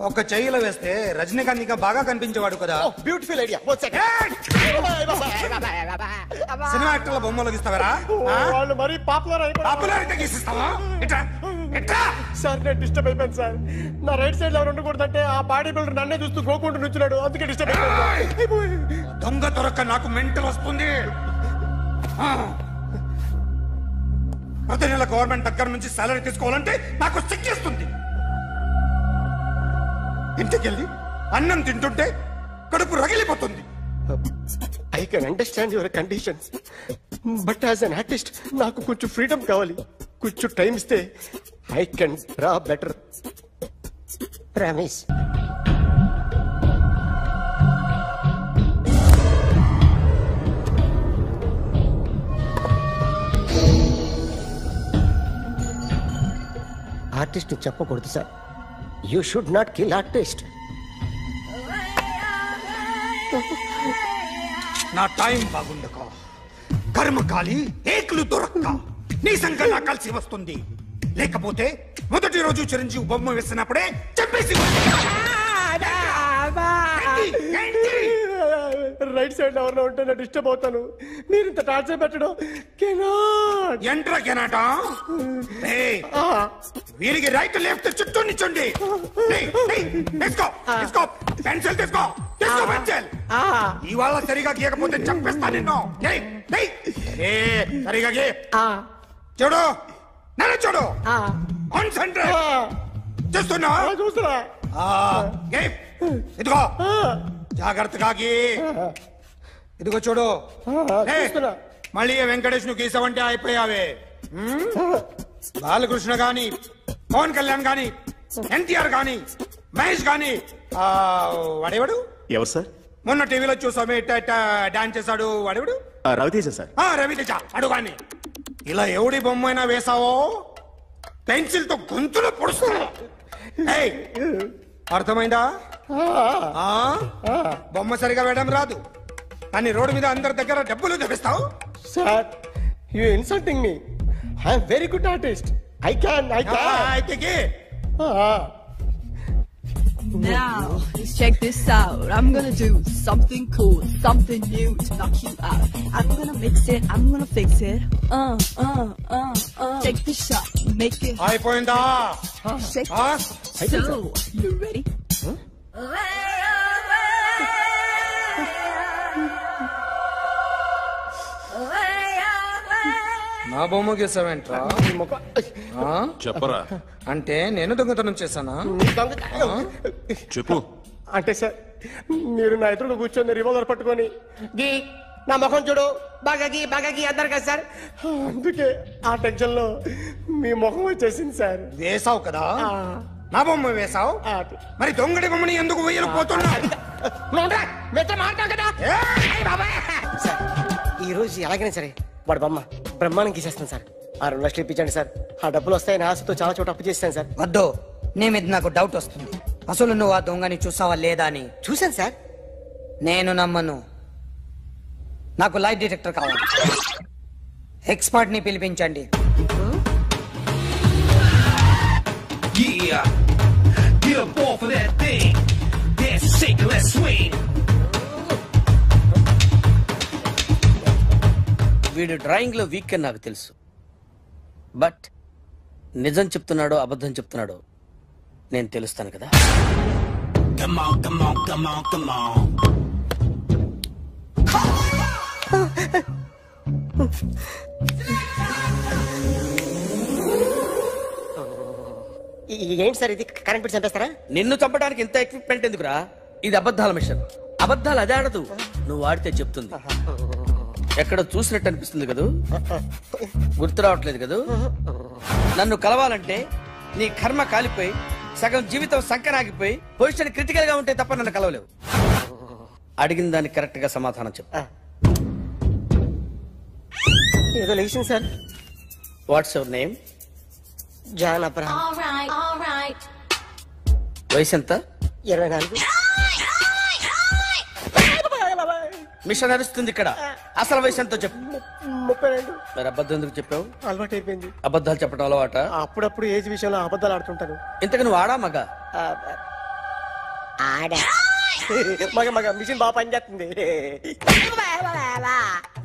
ఒక చెయ్యిలో వేస్తే రజనీకాంత్ ఇంకా బాగా కనిపించేవాడు కదా. Beautiful idea. సినిమా యాక్టర్ల బొమ్మలు గీస్తావరా? వాళ్ళు మరీ పాపులారిటీ గీసిస్తావా? సార్ నేను డిస్టర్బ్ అయిపోయాను సార్. నా రైట్ సైడ్ ఎవరు ఉండకూడదంటే ఆ బాడీ బిల్డర్ నన్నే చూస్తూ గోకుంటూ నుంచున్నాడు, అందుకే డిస్టర్బ్ అయిపోయాను. దొంగ దొరక్క నాకు మెంటల్ వస్తుంది. ప్రతి నెల గవర్నమెంట్ దగ్గర నుంచి సాలరీ తీసుకోవాలంటే నాకు సిగ్గేస్తుంది. ఇంటికెళ్ళి అన్నం తింటుంటే కడుపు రగిలిపోతుంది. I can understand your conditions, but as an artist నాకు కొంచెం ఫ్రీడమ్ కావాలి. కొంచెం టైం ఇస్తే I can draw better. Promise. Artist చెప్పకూడదు sir. You should not kill artist. నా టైం బాగుండక కర్మకాలి ఏకులు దొరక్క నీ సంఖ్య నా కలిసి వస్తుంది. లేకపోతే మొదటి రోజు చిరంజీవి బొమ్మ వేసినప్పుడే చెప్పేసి రైట్ సైడ్ ఎవరిలో ఉంటే నేను డిస్టర్బ్ అవుతాను. మీరు ఇంత టార్చర్ పెట్టడం ఎంట్రా కెనాట. వీరికి రైట్ లెఫ్ట్ చుట్టూ నిచ్చండి. పెన్సిల్ తీసుకో, పెన్సిల్. ఇవాళ సరిగా గీయకపోతే చంపేస్తా నిన్ను. సరిగా గీ. చూడు, నన్ను చూడు. కాన్సంట్రేట్ చేస్తున్నా. ఇదిగో జాగ్రత్తగా గీ. ఇదిగో చూడు. మళ్ళీ వెంకటేష్ ను గీసావంటే అయిపోయావే. బాలకృష్ణ గాని, పవన్ కళ్యాణ్ గాని, ఎన్టీఆర్ గాని, మహేష్ గాని, వాడేవాడు ఎవరు సార్? మొన్న టీవీలో చూసామే డాన్స్ చేశాడు వాడేవాడు? రవితేజ సార్. రవితేజ అడుగాని. ఇలా ఎవడి బొమ్మ అయినా వేసావో పెన్సిల్ తో గొంతులో పొడుస్తున్నా. అర్థమైందా? బొమ్మ సరిగా వేయడం రాదు కానీ రోడ్డు మీద అందరి దగ్గర డబ్బులు తెప్పిస్తావు. Sir, you insulting me. I am very good artist. I can. Now, check this out. I'm gonna do something cool, something new to knock you out. I'm gonna mix it, I'm gonna fix it. Take the shot, make it. అయిపోయిందా? Shake it. So, you ready? నా బొమ్మ గీసావేంట్రా? చెప్పరా. అంటే నేను దొంగతనం చేశానా? చెప్పు. అంటే సార్, మీరు నా ఎదురు కూర్చొని రివాల్వర్ పట్టుకొని గీ, నా ముఖం చూడు, బాగా గీ అన్నారు కదా సార్. అందుకే ఆ టెన్షన్ లో మీ ముఖం వచ్చేసింది సార్. వేసావు కదా, నా బొమ్మ వేసావు, మరి దొంగడి బొమ్మని ఎందుకు వేయలేకపోతున్నా? సార్, ఈ రోజు ఎలాగైనా సరే వాడు బొమ్మ బ్రహ్మాండం గీసేస్తాను సార్. 6 లక్షలు ఇప్పించండి సార్. ఆ డబ్బులు వస్తాయని ఆశతో చాలా చోట అప్పు చేస్తాను సార్. వద్దు, నీ మీద నాకు డౌట్ వస్తుంది. అసలు నువ్వు ఆ దొంగని చూసావా లేదా అని. చూశాను సార్. నేను నమ్మను. నాకు లైట్ డిటెక్టర్ కావాలి. ఎక్స్పర్ట్ ని పిలిపించండి. Yeah, get up off of that thing. Dance, shake, let's swing. వీడు డ్రాయింగ్ లో వీక్ అని నాకు తెలుసు, బట్ నిజం చెప్తున్నాడో అబద్ధం చెప్తున్నాడో నేను తెలుస్తాను కదా. Come on, come on, come on, come on. ఏంటి సార్ ఇది? కరెంట్ బిల్ చంపేస్తారా? నిన్ను చంపడానికి ఇంత ఎక్విప్మెంట్ ఎందుకురా? ఇది అబద్ధాల మిషన్. అబద్ధాలు అదే ఆడదు, నువ్వు వాడితే చెప్తుంది. ఎక్కడ చూసినట్టు అనిపిస్తుంది కదూ? గుర్తు రావట్లేదు కదూ? నన్ను కలవాలంటే నీ కర్మ కాలిపోయి సగం జీవితం సంకరాగిపోయి పొజిషన్ క్రిటికల్ గా ఉంటే తప్ప నన్ను కలవలేవు. అడిగిన దానికి కరెక్ట్ గా సమాధానం చెప్పు. ఏదో లేచింది sir. What's your name? John Abraham. వయసు ఎంత? 24. మిషన్ నడుస్తుంది ఇక్కడ. అసలు వయసు ఎంతో చెప్పు. 32. మరి అబద్ధం ఎందుకు చెప్పావు? అలవాటు అయిపోయింది. అబద్ధాలు చెప్పడం అలవాట? అప్పుడప్పుడు ఏజ్ విషయంలో అబద్ధాలు ఆడుతుంటాను. ఇంతకు నువ్వు ఆడా మగ? ఆడా. మగ మగ మిషన్ బాగా పనిచేస్తుంది.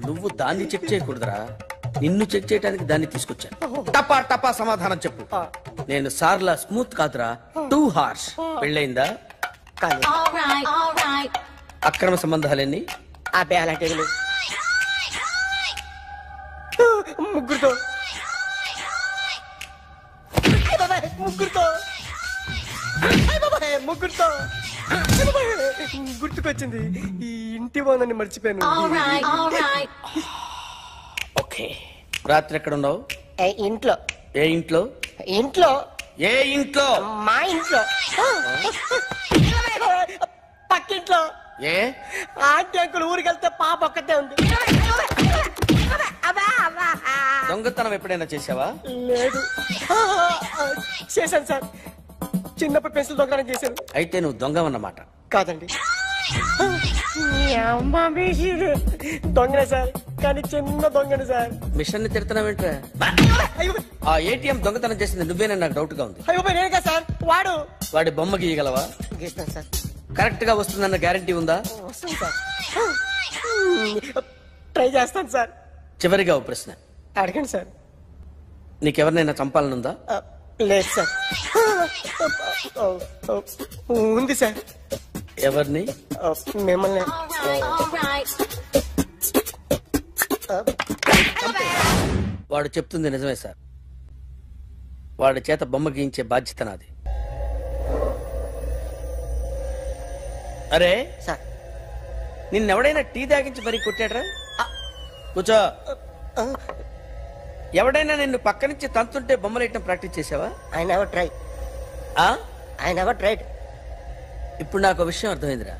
నువ్వు దాన్ని చెక్ చేయకూడదురా, నిన్ను చెక్ చేయడానికి దాన్ని తీసుకొచ్చాను. టపా టపా సమాధానం చెప్పు. నేను సార్లా స్మూత్ కాదురా, టూ హార్ష్. పెళ్ళయిందా? అక్రమ సంబంధాలన్నీ? అలాంటి ముగ్గురుతో ముగ్గురుతో గుర్తుకొచ్చింది. ఈ ఇంటి బాగుందని మర్చిపోయాను. ఓకే, రాత్రి ఎక్కడ ఉన్నావు? ఇంట్లో. ఏ ఇంట్లో? ఇంట్లో. ఏ ఇంట్లో? మా ఇంట్లో. పక్కింట్లో. ఏ ఆంటీ అంకుల్ ఊరికి వెళ్తే పాప ఒక్కతే ఉంది. దొంగతనం ఎప్పుడైనా చేసావా? లేదు. చేశాను సార్, చిన్నప్పుడు పెన్సిల్ దొంగతనం చేశాను. అయితే నువ్వు దొంగవన్నమాట. కాదండి, దొంగనే సార్, కానీ చిన్న దొంగని సార్. మిషన్ ని తిడుతున్నావేంట్రా? ఆ ఏటీఎం దొంగతనం చేసింది నువ్వేనని నాకు డౌట్ గా ఉంది. అయ్యో నేనే సార్. వాడి బొమ్మ గీయగలవా? గీస్తాను సార్. కరెక్ట్ గా వస్తుందన్న గ్యారంటీ ఉందా? వస్తుంది సార్, ట్రై చేస్తాను సార్. చివరిగా ఓ ప్రశ్న అడగండి సార్. నీకెవరినైనా చంపాలనుందా? లేదు సార్. ఉంది సార్. ఎవరిని? మిమ్మల్ని. వాడు చెప్తుంది నిజమే సార్. వాడి చేత బొమ్మ గీయించే బాధ్యత నాది. అరే సార్, నిన్నెవడైనా టీ తాగించి మరీ కొట్టాడ్రా? కూర్చో. ఎవడైనా నిన్ను పక్క నుంచి తంతుంటే బొమ్మలేయటం ప్రాక్టీస్ చేసావా? I never try. I never tried. ఇప్పుడు నాకు విషయం అర్థమైందిరా.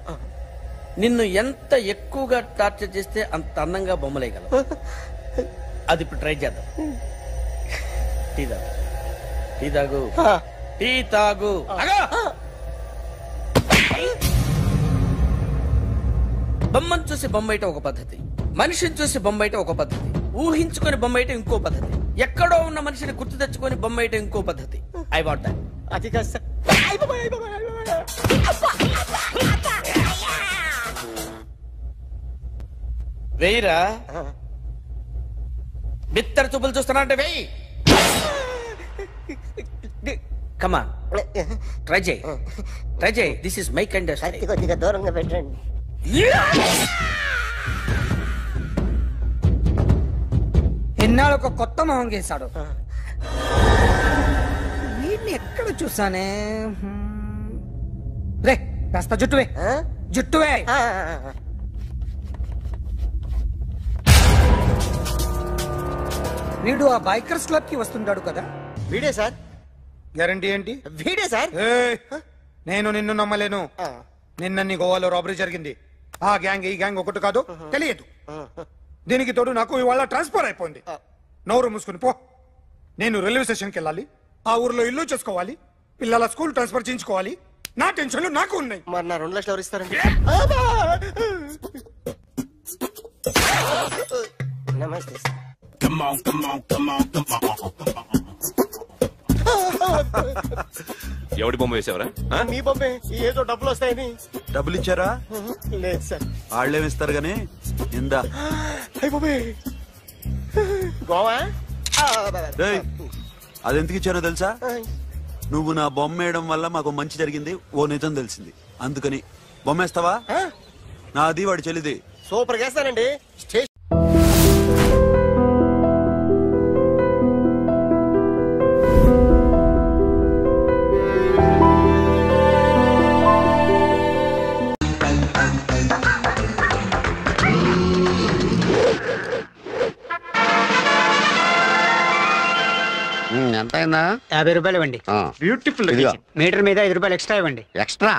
నిన్ను ఎంత ఎక్కువగా టార్చర్ చేస్తే అంత అందంగా బొమ్మలేయగలవు. అది ఇప్పుడు ట్రై చేద్దాం. టీ తాగు, టీ తాగు, టీ తాగు. బొమ్మను చూసి బొమ్మేయటం ఒక పద్ధతి, మనిషిని చూసి బొమ్మేయటం ఒక పద్ధతి, ఊహించుకొని బొమ్మేయటం ఇంకో పద్ధతి, ఎక్కడో ఉన్న మనిషిని గుర్తు తెచ్చుకొని బొమ్మేయటం ఇంకో పద్ధతి. I want that. అది కాదు సార్. వెయ్యిరా. బిత్తర చూపులు చూస్తున్నా అంటే వెయ్యి. కమాన్, ట్రై చేయి, ట్రై చేయి. This is my kind of style. కొద్దిగా దూరంగా పెట్టండి. ఎన్నాళ్ళు ఒక కొత్త మొహం గీశాడు. వీడిని ఎక్కడ చూసానే? రే కాస్త జుట్టువే, జుట్టువే. వీడు ఆ బైకర్స్ క్లబ్ కి వస్తుంటాడు కదా? వీడే సార్. గ్యారంటీ ఏంటి? వీడే సార్. నేను నిన్ను నమ్మలేను. నిన్న నీ గోవాలో రాబరీ జరిగింది. ఆ గ్యాంగ్ ఈ గ్యాంగ్ ఒకటి కాదు, తెలియదు. దీనికి తోడు నాకు ఇవాళ ట్రాన్స్ఫర్ అయిపోయింది. నోరు మూసుకుని పో. నేను రైల్వే స్టేషన్కి వెళ్ళాలి, ఆ ఊర్లో ఇల్లు చేసుకోవాలి, పిల్లల స్కూల్ ట్రాన్స్ఫర్ చేయించుకోవాలి. నా టెన్షన్లు నాకు ఉన్నాయి. మరి నా 2 లక్షలు ఎవరు ఇస్తారండి? నమస్తే sir. Come on, come on, come on, come on. ఎవడి బొమ్మ వేసావరా? మీ బొమ్మే. ఏదో డబ్బులు వస్తాయని. డబ్బులు ఇచ్చారా? లేదు సార్. వాళ్ళేమిస్తారు గానీ ఇందా. గోవా అదెందుకు ఇచ్చారో తెలుసా? నువ్వు నా బొమ్మ వేయడం వల్ల మాకు మంచి జరిగింది, ఓ నిజం తెలిసింది, అందుకని. బొమ్మేస్తావా? నాది వాడి చెల్లిది. సూపర్ చేస్తానండి. ఎంత అయిందా? 50 రూపాయలు ఇవ్వండి. బ్యూటిఫుల్. మీటర్ మీద 5 రూపాయలు ఎక్స్ట్రా ఇవ్వండి. ఎక్స్ట్రా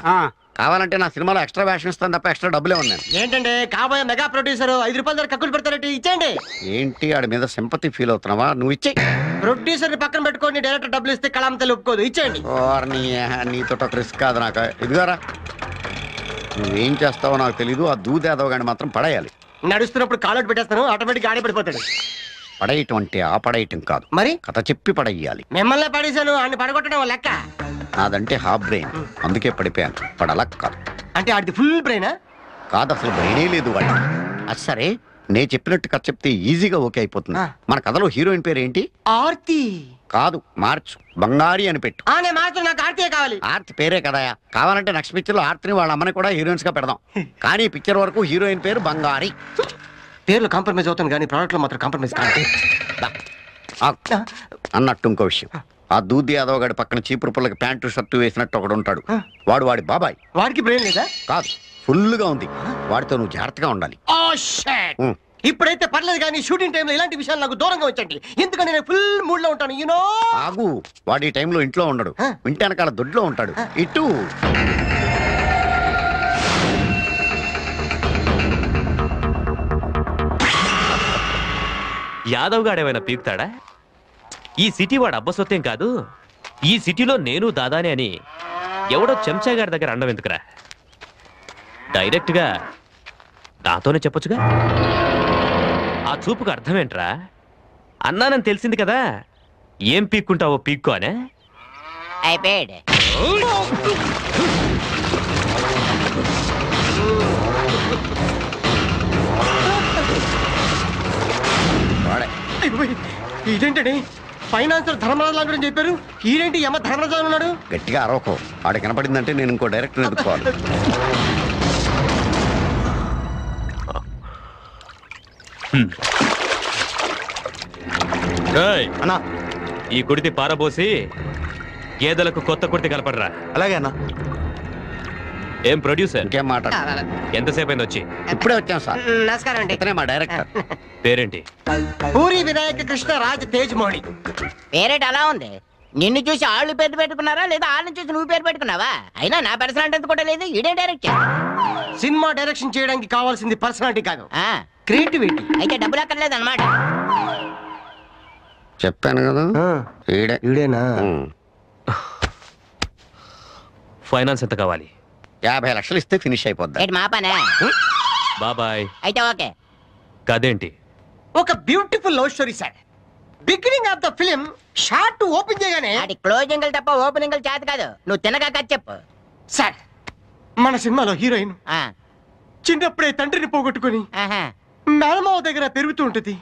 కావాలంటే నా సినిమాలో ఎక్స్ట్రా వేషన్ ఇస్తాను తప్ప ఎక్స్ట్రా డబ్బులే ఉన్నాయి. ఏంటంటే కాబోయే మెగా ప్రొడ్యూసర్ 5 రూపాయల ధర కక్కులు పెడతారంటే ఇచ్చేయండి. ఏంటి ఆడి మీద సింపతి ఫీల్ అవుతున్నావా? నువ్వు ఇచ్చే. ప్రొడ్యూసర్ ని పక్కన పెట్టుకొని డైరెక్టర్ డబ్బులు ఇస్తే కళాంతలు ఒప్పుకోదు. ఇచ్చేయండి. నీతో ఒక రిస్క్ కాదు నాకు. ఇదిగోరా, నువ్వేం చేస్తావో నాకు తెలీదు. ఆ దూదేదవ గాని మాత్రం పడేయాలి. నడుస్తున్నప్పుడు కాలౌట్ పెట్టేస్తాను, ఆటోమేటిక్ గాడి పడిపోతాడు. పడేయటం అంటే ఆ పడేయటం కాదు, మరి కథ చెప్పి పడేయాలి. మిమ్మల్ని పడేశాను, అన్ని పడగొట్టడం లెక్క. నాదంటే హాఫ్ బ్రెయిన్, అందుకే పడిపోయాను. పడలక్ కాదు. అంటే ఆడిది ఫుల్ బ్రెయినా? కాదు, అసలు బ్రెయినే లేదు వాడి. అది సరే, నేను చెప్పినట్టు కథ చెప్తే ఈజీగా ఓకే అయిపోతుంది. మన కథలో హీరోయిన్ పేరు ఏంటి? ఆర్తి. కాదు, మార్చు, బంగారి అని పెట్టు. నేను మార్చు, నాకు ఆర్తియే కావాలి. ఆర్తి పేరే కదా. కావాలంటే నెక్స్ట్ పిక్చర్ లో ఆర్తిని వాళ్ళ అమ్మని కూడా హీరోయిన్స్ గా పెడదాం. కానీ పిక్చర్ వరకు హీరోయిన్ పేరు బంగారి. పేర్లు కాంప్రమైజ్ అవుతాను కానీ ప్రోడక్ట్ లో మాత్రం కాంప్రమైజ్ కాదు. అన్నట్టు ఇంకో విషయం, ఆ దూది యాదవ్ గారి పక్కన చీపురు పుల్లకి ప్యాంటు షర్టు వేసినట్టు ఒకడు ఉంటాడు. వాడు వాడి బాబాయ్. వాడికి బ్రెయిన్ లేదా? కాదు, ఫుల్ గా ఉంది. వాడితో నువ్వు జాగ్రత్తగా ఉండాలి. ఇప్పుడైతే పర్లేదు కానీ షూటింగ్ టైంలో ఇలాంటి విషయాలు నాకు దూరంగా వచ్చండి. ఎందుకంటే నేను ఫుల్ మూడ్ లో ఉంటాను. యూనో. ఆగు, వాడి ఈ టైంలో ఇంట్లో ఉండడు, ఇంటి వెనకాల దొడ్లో ఉంటాడు. ఇటు యాదవ్ గాడేమైనా పీకుతాడా? ఈ సిటీ వాడు అబ్బసొత్తేం కాదు. ఈ సిటీలో నేను దాదానే అని ఎవడో చెంచా గారి దగ్గర అండం ఎందుకురా? డైరెక్ట్ గా నాతోనే చెప్పొచ్చుగా. ఆ చూపుకు అర్థమేంట్రా? అన్నానని తెలిసింది కదా, ఏం పీక్కుంటావో పీక్కో అనే. అయిపోయాడు. ఇదేంటండి ఫైనాన్సర్ ధర్మరాజు గురించి చెప్పారు, ఈడేంటి యమ ధర్మరాజు ఉన్నాడు? గట్టిగా అరవకో, ఆడ కనపడిందంటే నేను ఇంకో డైరెక్టర్ ఎదుర్కోవాలి. అన్నా, ఈ కుడితి పారబోసి గేదెలకు కొత్త కుడితి కలపడరా. అలాగే అన్నా. ఏం ప్రొడ్యూసర్, ఇంకేం మాట? ఎంతసేపు అయింది వచ్చి? ఇప్పుడే వచ్చాం సార్. నమస్కారం అండి. ఇతనే మా డైరెక్టర్. పేరేంటి? పూరి వినాయక కృష్ణ రాజ్ తేజ్మౌళి. పేరేట్ అలా ఉంది. నిన్ను చూసి ఆళ్ళు పేరు పెట్టుకున్నారా లేదా వాళ్ళని చూసి నువ్వు పేరు పెట్టుకున్నావా? అయినా నా పర్సనాలిటీ కూడా లేదు. ఇదే డైరెక్టర్. సినిమా డైరెక్షన్ చేయడానికి కావాల్సింది పర్సనాలిటీ కాదు, క్రియేటివిటీ. అయితే డబ్బులు అక్కర్లేదు అన్నమాట. చెప్పాను కదా, ఈడేనా? ఫైనాన్స్ ఎంత కావాలి? 50 లక్షలు ఇస్తే ఫినిష్ అయిపోద్ది. మా పనే. బాబాయ్. అయితే ఓకే. కదేంటి? ఒక beautiful love story sir. Beginning of the film short open చేయగానే క్లోజింగ్ తప్ప ఓపెనింగ్ చేత కాదు. నువ్వు తినగా కథ చెప్పు సార్. మన సినిమాలో హీరోయిన్ చిన్నప్పుడే తండ్రిని పోగొట్టుకుని మేనమావ దగ్గర పెరుగుతూ ఉంటుంది.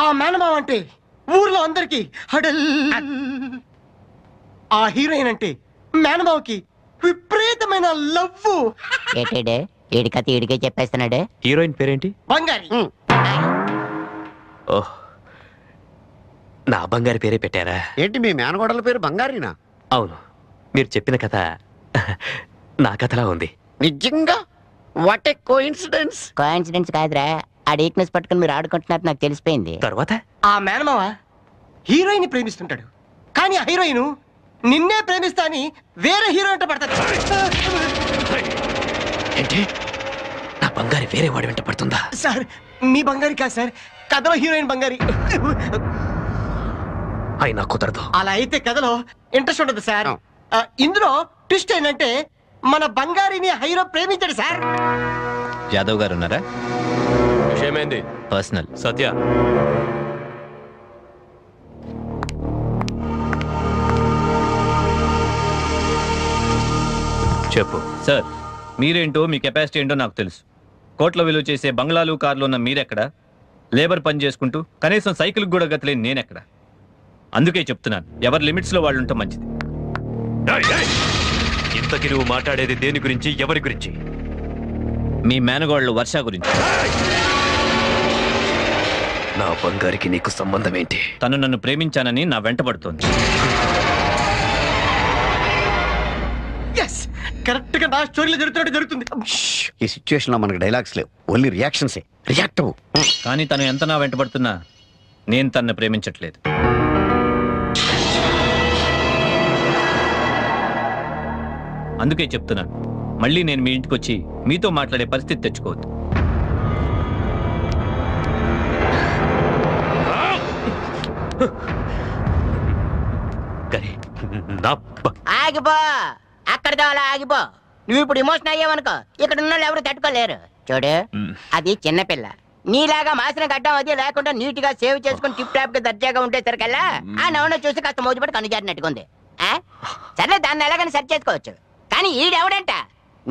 ఆ మేనమావ అంటే ఊర్లో అందరికి హడల్. ఆ హీరోయిన్ అంటే మేనమావకి విపరీతమైన లవ్. ఏడి కథ ఏడికే చెప్పేస్తున్నాడు. హీరోయిన్ పేరేంటి? బంగారి. ఓహ్, నా బంగారి పేరే పెట్టారా? ఏంటి మీ మేనగోడల పేరు బంగారీనా? అవును, మీరు చెప్పిన కథ నా కథలా ఉంది. నిజంగా? What a coincidence. కోఇన్సిడెన్స్ కాదురా, ఆ వీక్నెస్ పట్టుకుని మీరు ఆడుకుంటున్నారు నాకు తెలిసిపోయింది. తర్వాత ఆ మేనమావ హీరోయిన్ ప్రేమిస్తుంటాడు, కానీ ఆ హీరోయిన్ నిన్నే ప్రేమిస్తా అని వేరే హీరోయిన్ పడతాడు. ఏంటి, నా బంగారి వేరే వాడి వెంట పడుతుందా? సార్, మీ బంగారి కాదు సార్, కథలో హీరోయిన్ బంగారి. అయినా కుదరదు. అలా అయితే కథలో ఇంట్రెస్ట్ ఉండదు సార్. ఇందులో ట్విస్ట్ ఏంటంటే మన బంగారిని హీరో ప్రేమించాడు సార్. యాదవ్ గారు ఉన్నారా? విషయమేంది? పర్సనల్. సత్య, చెప్పు. సార్, మీరేంటో మీ కెపాసిటీ ఏంటో నాకు తెలుసు. కోట్ల విలువ చేసే బంగ్లాలు కార్లు ఉన్న మీరెక్కడ? లేబర్ పని చేసుకుంటూ కనీసం సైకిల్ కూడా గతలేని నేనెక్కడ? అందుకే చెప్తున్నాను, ఎవరి లిమిట్స్ లో వాళ్ళు ఉంటే మంచిది. ఇంతకి నువ్వు మాట్లాడేది దేని గురించి, ఎవరి గురించి? మీ మేనగోళ్ళు వర్ష గురించి. నా బంగారికి నీకు సంబంధం ఏంటి? తను నన్ను ప్రేమించానని నా వెంటబడుతోంది. కరెక్ట్ గా నా స్టోరీలో జరుగుతున్నట్టు జరుగుతుంది. ఈ సిచ్యువేషన్ లో మనకు డైలాగ్స్ లేవు, ఓన్లీ రియాక్షన్స్. రియాక్ట్ అవ్వు. కానీ తను ఎంత నా వెంటబడుతున్నా నేను తనను ప్రేమించట్లేదు. అందుకే చెప్తున్నాను, మళ్ళీ నేను మీ ఇంటికి వచ్చి మీతో మాట్లాడే పరిస్థితి తెచ్చుకోవద్దు. ఆగిపో, అక్కడితో అలా ఆగిపో. నువ్వు ఇప్పుడు ఇమోషన్ అయ్యావనుకో, ఇక్కడ ఉన్న వాళ్ళు ఎవరు తట్టుకోలేరు. చూడు, అది చిన్నపిల్ల. నీలాగా మాసిన గడ్డం అది లేకుండా నీట్ గా సేవ్ చేసుకుని టిప్ టాప్ గా దర్జాగా ఉండేసరికల్లా ఆ నవ్వును చూసి కాస్త మోజుపడి కనుజారినట్టుకుంది. సర్లే, దాన్ని ఎలాగని సెర్చ్ చేసుకోవచ్చు. కానీ ఈడెవడంట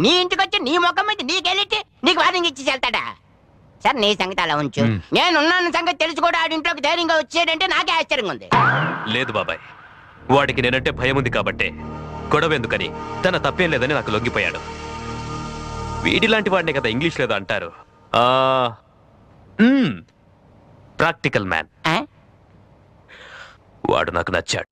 నీ ఇంటికి వచ్చి నీ ముఖం మీద నీకెళ్ళి నీకు వార్నింగ్ ఇచ్చి వెళ్తాడా? సార్, నీ సంగతి అలా ఉంచు. నేనున్న సంగతి తెలిసి కూడా ఆడింట్లోకి ధైర్యంగా వచ్చేటంటే నాకే ఆశ్చర్యంగా ఉంది. లేదు బాబాయ్, వాడికి నేనంటే భయం ఉంది కాబట్టే గొడవ ఎందుకని తన తప్పేం లేదని నాకు లొంగిపోయాడు. వీడిలాంటి వాడిని కదా ఇంగ్లీష్ లేదో అంటారు, ప్రాక్టికల్ మ్యాన్. వాడు నాకు నచ్చాడు.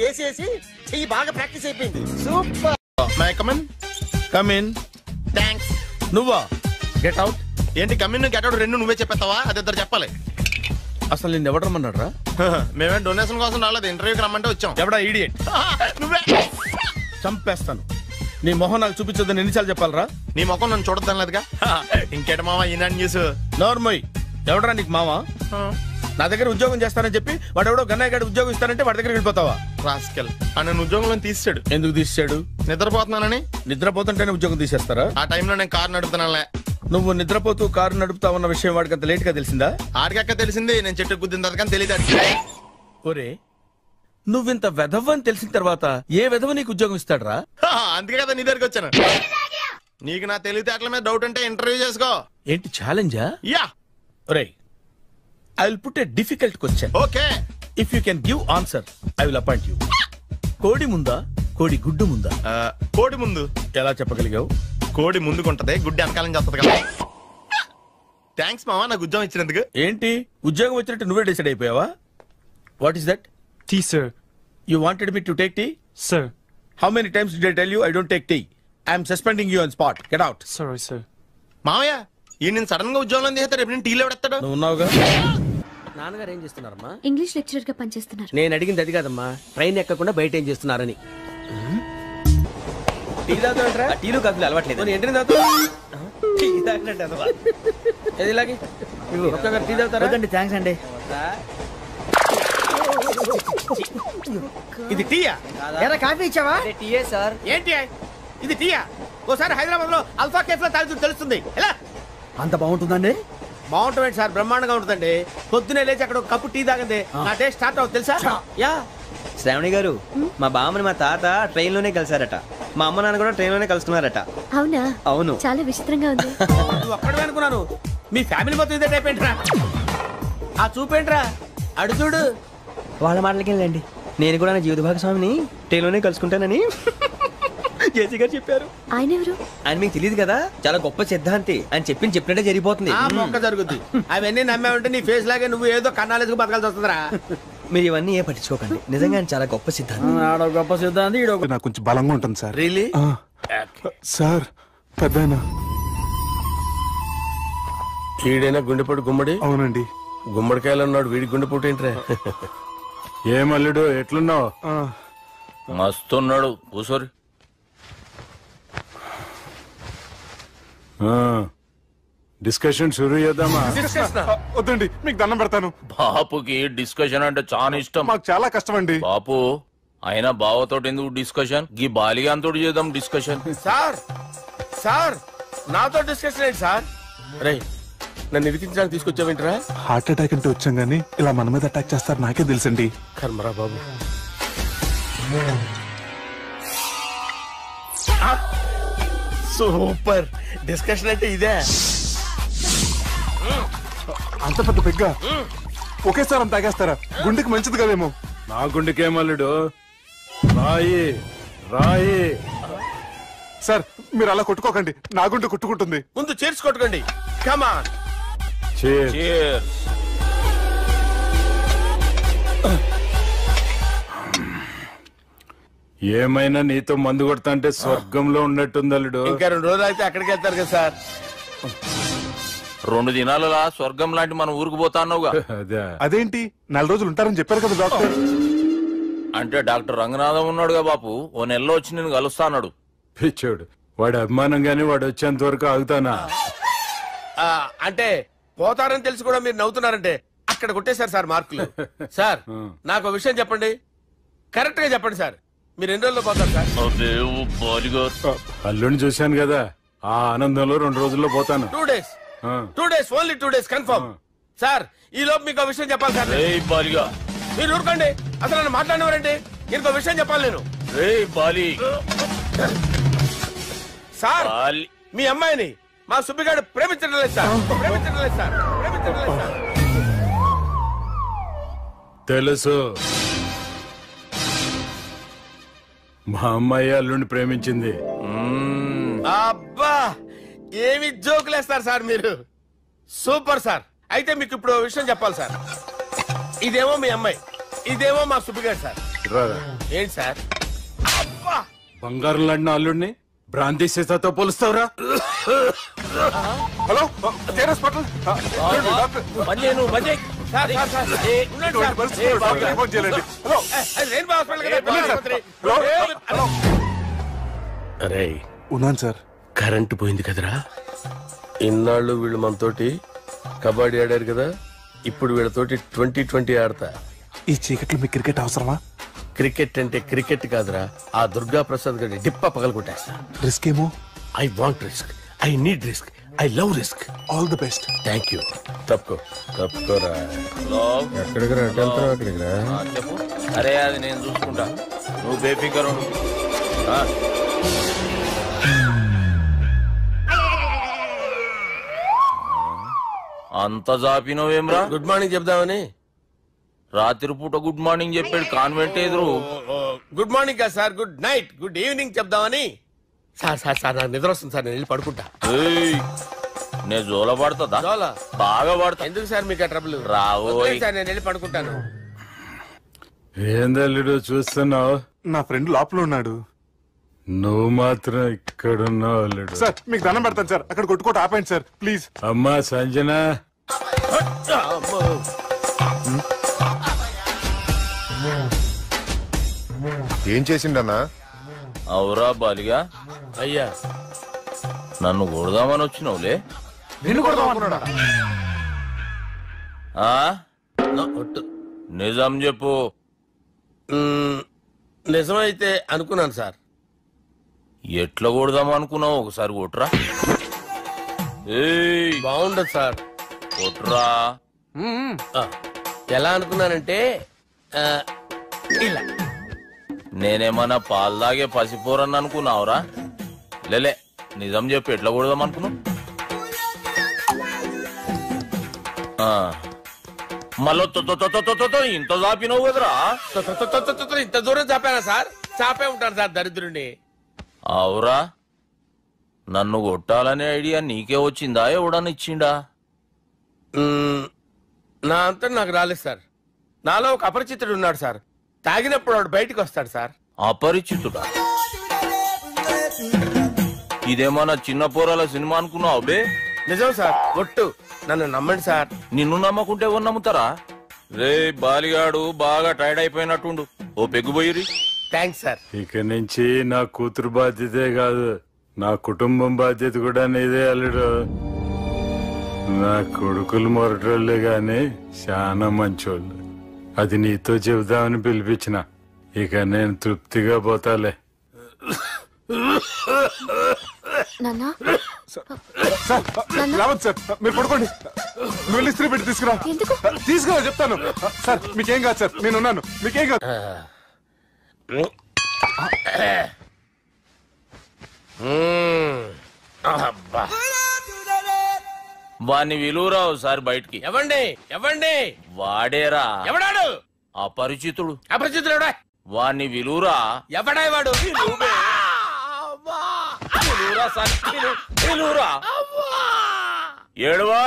ఏసేసి చెయ్యి బాగా ప్రాక్టీస్ అయిపోయింది. Super. May come in. Come in. Thanks. నువ్వా? Get out. ఏంటి కమిన్ గెట్ అవుట్ రెండు నువ్వే చెప్పేస్తావా? అది ఇద్దరు చెప్పాలి. అసలు నేను ఎవరు రమ్మన్నాడు రా? మేమే డొనేషన్ కోసం రాలేదు, ఇంటర్వ్యూకి రమ్మంటే వచ్చాం. ఎవడా ఈడియట్? నువ్వే. చంపేస్తాను. నీ మొహం నాకు చూపించొద్దని ఎన్నిసార్లు చెప్పాలరా? నీ మొహం నన్ను చూడద్దనలేదుగా. ఇంకేట మామ ఈనాడు న్యూస్. నోర్మోయ్, ఎవడరా నీకు మామ? నా దగ్గర ఉద్యోగం చేస్తానని చెప్పి వాడు ఎవడో గన్నయ్య గారి ఉద్యోగం ఇస్తానంటే వాడి దగ్గర వెళ్ళిపోతావా? రాస్కెల్. నన్ను ఉద్యోగంలో తీసాడు. ఎందుకు తీసాడు? నిద్రపోతున్నానని. నిద్రపోతుంటేనే ఉద్యోగం తీసేస్తారా? ఆ టైంలో నేను కారు నడుపుతున్నానులే. నువ్వు నిద్రపోతూ కారు నడుపుతా ఉన్న విషయం వాడికి అంత లేట్ గా తెలిసిందా? ఆడికక్క తెలిసింది, నేను చెట్టు గుద్దిన తర్వాత కానీ తెలియదు. ఒరే, నువ్వింత వెధవని తెలిసిన తర్వాత ఏ వెధవ నీకు ఉద్యోగం ఇస్తాడరా? అందుకే కదా నీ దగ్గరికి వచ్చాను. నీకు నా తెలివితేటల మీద డౌట్ అంటే ఇంటర్వ్యూ చేసుకో. ఏంటి ఛాలెంజా? యా. ఒరే, I will put a difficult question. Okay. If you can give answer, I will appoint you. కోడి ముందా, కోడి గుడ్డు ముందా? కోడి ముందు. ఎలా చెప్పగలిగావు? కోడి ముందుకుంటది, గుడ్డి వెనకాలం చేస్తుంది కదా. థ్యాంక్స్ మామా, నాకు ఉద్యోగం ఇచ్చినందుకు. ఏంటి ఉద్యోగం వచ్చినట్టు నువ్వే డిసైడ్ అయిపోయావా? What is that? Tea sir. You wanted me to take tea? Sir. How many times did I tell you I don't take tea? I am suspending you on spot. Get out. Sorry sir. మామయ్య, ఈ నేను సడన్ గా ఉద్యోగంలో తీస్తాడు, రేపు నేను టీలో పెడతాడు. నువ్వు ఉన్నావుగా. నాన్నగారు ఏం చేస్తున్నారమ్మా? ఇంగ్లీష్ లెక్చరర్ గా పనిచేస్తున్నారు. నేను అడిగింది అది కాదమ్మా, ట్రైన్ ఎక్కకుండా బయట ఏం చేస్తున్నారని. టీ తాగుతాడంట్రా? టీలు కాఫీలు అలవాట్లేదు. ఏంటి తాగుతావు? టీ తాగినట్టు ఏది ఇలాగే ఒక్కగారు టీ తాగుతారా? థ్యాంక్స్ అండి. ఇది టీయా? ఎరా కాఫీ ఇచ్చావా? టీయే సార్. ఏంటి ఇది టీయా? ఓసారి హైదరాబాద్ లో అల్ఫా కేఫ్ లో తాగుతూ తెలుస్తుంది. ఎలా అంత బాగుంటుందండి? బాగుంటుంది సార్, బ్రహ్మాండంగా ఉంటుందండి. పొద్దునే లేచి అక్కడ ఒక కప్పు టీ తాగండి, నా టేస్ట్ స్టార్ట్ అవుతుంది తెలుసా? యా. శ్రావణి గారు, మా బామ్మని మా తాత ట్రైన్ లోనే కలిసారట, మా అమ్మ నాన్న కూడా ట్రైన్ లోనే కలుసుకున్నారట. అవునా? అవును. చాలా విచిత్రంగా ఉంది. నువ్వు ఒక్కడే అనుకున్నాను, మీ ఫ్యామిలీ మొత్తం ఇదే టైప్ ఏంట్రా? ఆ చూపేంట్రా, అడు చూడు. వాళ్ళ మాటలకి వెళ్ళండి, నేను కూడా నా జీవిత భాగస్వామిని ట్రైన్ లోనే కలుసుకుంటానని జేసీ గారు చెప్పారు. ఆయన ఎవరు? ఆయన మీకు తెలియదు కదా, చాలా గొప్ప సిద్ధాంతి అని చెప్పినట్టే జరిగిపోతుంది. మొక్క జరుగుద్ది. అవన్నీ నమ్మావంటే నీ ఫేస్ లాగే నువ్వు ఏదో కన్నాలేసుకు బతకాల్సి వస్తుందిరా. మీరు ఇవన్నీ ఏ పట్టించుకోకండి, నిజంగా ఆయన చాలా గొప్ప సిద్ధాంతి. గొప్ప సిద్ధాంతి. నాకు కొంచెం బలంగా ఉంటుంది సార్. రియలీ? సార్ పెద్దయినా ఈడైనా గుండెపోటు గుమ్మడి? అవునండి. గుమ్మడికాయలు ఉన్నాడు, వీడి గుండెపోటు ఏంట్రా? ఏం అల్లుడు ఎట్లున్నావు? మస్తున్నాడు. కూసోరి. డిస్కషన్ షురూ చేద్దామా? వద్దండి, మీకు దండం పెడతాను. బాపుకి డిస్కషన్ అంటే చాలా ఇష్టం. మాకు చాలా కష్టం అండి. బాపు అయినా బావతోటి ఎందుకు డిస్కషన్? గీ బాలిగాంతో చేద్దాం డిస్కషన్. సార్ సార్ నాతో డిస్కషన్ ఏంటి సార్? రే, నన్ను ఇరికించడానికి తీసుకొచ్చావేంట్రా? హార్ట్ అటాక్ అంటే వచ్చాం గానీ ఇలా మన మీద అటాక్ చేస్తారు నాకే తెలుసండి. కర్మరా బాబు. సూపర్ డిస్కషన్ అంటే ఇదే. అంత పెద్ద పెగ్గ ఒకేసారి అంత తాగేస్తారా? గుండెకి మంచిది కదేమో. నా గుండెకేమల్లుడు రాయి రాయి. సార్ మీరు అలా కొట్టుకోకండి, నా గుండె కొట్టుకుంటుంది. ముందు చేర్చి కొట్టుకోండి. కమాన్. ఏమైనా నీతో మందు కొడతా అంటే స్వర్గంలో ఉన్నట్టుంది అల్లుడు. ఇంకా 2 రోజులు అయితే అక్కడికి వెళ్తారు కదా సార్. 2 దినాలలా స్వర్గం లాంటి మన ఊరికి పోతా అన్నావుగా. అదేంటి 4 రోజులు ఉంటారని చెప్పారు కదా డాక్టర్. అంటే డాక్టర్ రంగనాథం ఉన్నాడుగా బాపు, ఓ నెలలో వచ్చి నేను కలుస్తా అన్నాడు. పిచ్చోడు, వాడు అభిమానంగానే వాడు వచ్చేంత వరకు ఆగుతానా? అంటే పోతారని తెలిసి కూడా మీరు నవ్వుతున్నారంటే అక్కడ కొట్టేశారు సార్ మార్కులు. సార్ నాకు ఒక విషయం చెప్పండి, కరెక్ట్ గా చెప్పండి సార్. మీరు ఎన్ని రోజుల్లో పోతారు సార్? అల్లుడిని చూశాను కదా, ఆ ఆనందంలో 2 రోజుల్లో పోతాను. 2 days. 2 days, only 2 days confirm. Sir ఈ లోపు మీకు విషయం చెప్పాలి సార్. మీరు ఊరుకోండి, అసలు నన్ను మాట్లాడినవారంటే ఇంకో విషయం చెప్పాలి నేను. సార్ మీ అమ్మాయిని మా సుబ్బిగాడు ప్రేమించడం లేదు సార్. ప్రేమించడం లేదు సార్. ప్రేమించడం లేదు సార్. తెలుసు, మా అమ్మాయి అల్లుడిని ప్రేమించింది. అబ్బా ఏమి జోకులేస్తారు సార్ మీరు. Super sir. అయితే మీకు ఇప్పుడు విషయం చెప్పాలి సార్. ఇదేమో మీ అమ్మాయి, ఇదేమో మా సుబ్బిగాడు సార్. ఏంటి సార్? అబ్బా బంగారం లాంటి అల్లుడిని బ్రాంతి సీతాతో పోలుస్తావురా? Hello hospital. అరే ఉన్నాను సార్. కరెంటు పోయింది కదరా. ఇన్నాళ్ళు వీళ్ళు మనతోటి కబడ్డీ ఆడారు కదా, ఇప్పుడు వీళ్ళతోటి 2020 ఆడతా. ఈ చీకట్లో మీకు క్రికెట్ అవసరమా? క్రికెట్ అంటే క్రికెట్ కాదురా, ఆ దుర్గా ప్రసాద్ గారి డిప్ప పగలగొట్టేస్తా. రిస్క్ ఏమో. I want risk, I need risk, I love risk. All the best. Thank you. తప్పుకోరా. ఎక్కడికి రా? అక్కడికి రా. చెప్పు. అరే అది నేను చూసుకుంటా, నువ్వు బేఫికర్ ఉండు. అంత జాపినవేమ్రా? గుడ్ మార్నింగ్ చెప్దామని. రాత్రి పూట గుడ్ మార్నింగ్ చెప్పాడు కాన్వెంట్ ఎదురు. గుడ్ మార్నింగ్ కాదు sir, good night, good evening చెప్దామని. సార్ సార్ సార్ నాకు నిద్ర వస్తుంది సార్, నేను వెళ్ళి పడుకుంటా. నేను జోల పడుతుందా? బాగా పడతా. ఎందుకు సార్ మీకు ట్రబుల్? రావు సార్, నేను వెళ్ళి పడుకుంటాను. ఏందల్లుడు చూస్తున్నావు? నా ఫ్రెండ్ లోపల ఉన్నాడు. నువ్వు మాత్రం ఇక్కడున్నావు అల్లుడు. సార్ మీకు దండం పెడతాను సార్, అక్కడ కొట్టుకోట ఆపండి సార్ ప్లీజ్. అమ్మా సంజన, ఏం చేసిండన్నా? అవురా బాలిగా. అయ్యా నన్ను కొడదామని వచ్చినావులే. నిన్ను కొడదామనుకున్నాడా? నిజం చెప్పు. నిజమైతే అనుకున్నాను సార్. ఎట్లా కొడదాం అనుకున్నావు? ఒకసారి కొట్రా. బాగుండదు సార్. కొట్రా. ఎలా అనుకున్నానంటే ఇలా. నేనేమన్నా పాలు తాగే పసిపోరని అనుకున్నావురా? లేలే, నిజం చెప్పి ఎట్లా కొడదాం అనుకున్నావు? మళ్ళీ ఇంత చాపినావు కదరా? ఇంత దూరం చాపానా సార్? చాపే ఉంటాను సార్ దరిద్రుడిని. అవురా, నన్ను కొట్టాలనే ఐడియా నీకే వచ్చిందా? ఎవడన్నా ఇచ్చిండా? నా అంతా నాకు రాలేదు సార్. నాలో ఒక అపరిచితుడు ఉన్నాడు సార్. తాగినప్పుడు వాడు బయటకు వస్తాడు సార్. అపరిచితుడా? ఇదేమన్నా చిన్న పోరాల సినిమా అనుకున్నావు బే? నిజం సార్, ఒట్టు, నన్ను నమ్మండి సార్. నిన్ను నమ్మకుంటే ఎవరు నమ్ముతారా? రే బాలిగాడు బాగా టైర్డ్ అయిపోయినట్టుండు, ఓ పెగ్గుపోయిరి. Thanks sir. ఇక నుంచి నా కూతురు బాధ్యతే కాదు, నా కుటుంబం బాధ్యత కూడా నీదే అల్లుడు. నా కొడుకులు మొరటోళ్ళే గాని చాలా మంచోళ్ళు. అది నీతో చెబుదామని పిలిపించిన. ఇక నేను తృప్తిగా పోతాలే. రావద్దు సార్, మీరు పడుకోండి. నువ్వు వెళ్ళి ఇస్త్రీ పెట్టి తీసుకురా. తీసుకురా చెప్తాను సార్. మీకేం కాదు సార్, నేనున్నాను. మీకేం కాదు. వాడిని విలువరా ఒకసారి బయటికి. ఎవండి ఎవండి వాడేరా ఎవడాడు? అపరిచితుడు. అపరిచితుడు ఎవడా? వాడిని విలువరా. ఎవడా వాడు? ఏడవా.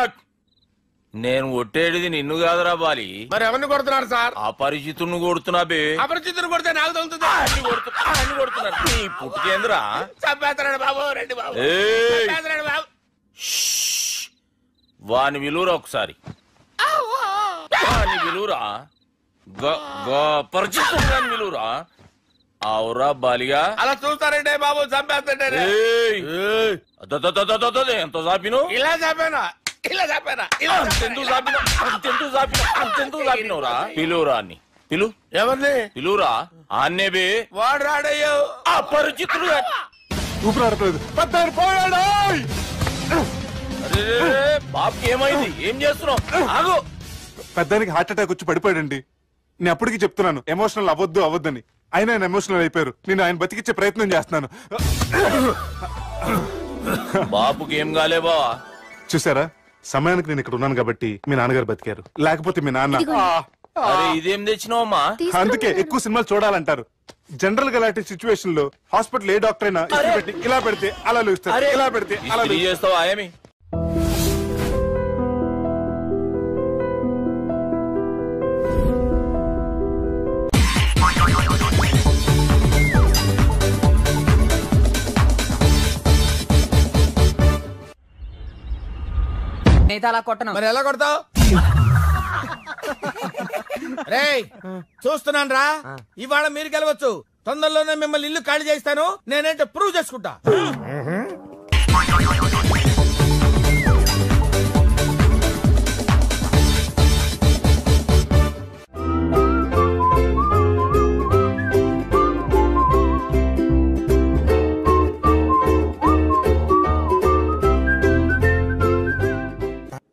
నేను ఒట్టేడిది నిన్ను కాదురా బాలి. మరి ఎవరిని కొడుతున్నారు సార్? అపరిచితుడిని కొడుతున్నా బే. అపరిచితుడు కొడితే నాకు తగులుతుంది. అన్ని కొడుతున్నారు. నీ పుట్టుకేంద్రా? చంపేస్తున్నాడు బాబు. రండి బాబు. చంపేస్తున్నాడు బాబు. వాని విలువరా ఒకసారి. వాని విలువరా. పరిచితుడు విలువరా. అవురా బాలిగా. అలా చూస్తారంటే బాబు చంపేస్తాడు. ఎంత చాపిను? ఇలా చంపానా? ఇలా చంపానా? అంతెందుకు చాపిన? అంతెందుకు చాపిన? అంతెందుకు చాపినవురా? పిలువురా అన్ని. పిలు. ఎవరిని? పిలువురా. ఆన్నే బే. వాడు రాడయ్యో. అపరిచితుడు. ఊపిరాడట్లేదు. పోయాడు. బాబుకి ఏమైంది? ఏం చేస్తున్నావు? ఆగు. పెద్దానికి హార్ట్ అటాక్ వచ్చి పడిపోయాడండి. నేను అప్పటికి చెప్తున్నాను ఎమోషనల్ అవ్వద్దని. ఆయన ఎమోషనల్ అయిపోయారు. నేను ఆయన బతికిచ్చే ప్రయత్నం చేస్తున్నాను. బాబుకి ఏం కాలే బావా? చూసారా, సమయానికి నేను ఇక్కడ ఉన్నాను కాబట్టి మీ నాన్నగారు బతికారు. లేకపోతే మీ నాన్న. అరే ఇదేం తెచ్చినావమ్మా? అందుకే ఎక్కువ సినిమాలు చూడాలంటారు. జనరల్ గా అలాంటి సిచ్యువేషన్ లో హాస్పిటల్ ఏ డాక్టర్ అయినా ఇలా పెడితే అలా లూస్తారు, ఇలా పెడితే అలా చేస్తావా ఏమి? అలా కొట్టను. మరి ఎలా కొడతావు? రేయ్ చూస్తున్నాను రా. ఇవాళ మీరు గెలవచ్చు. తొందరలోనే మిమ్మల్ని ఇల్లు ఖాళీ చేస్తాను. నేనేంటో ప్రూవ్ చేసుకుంటా.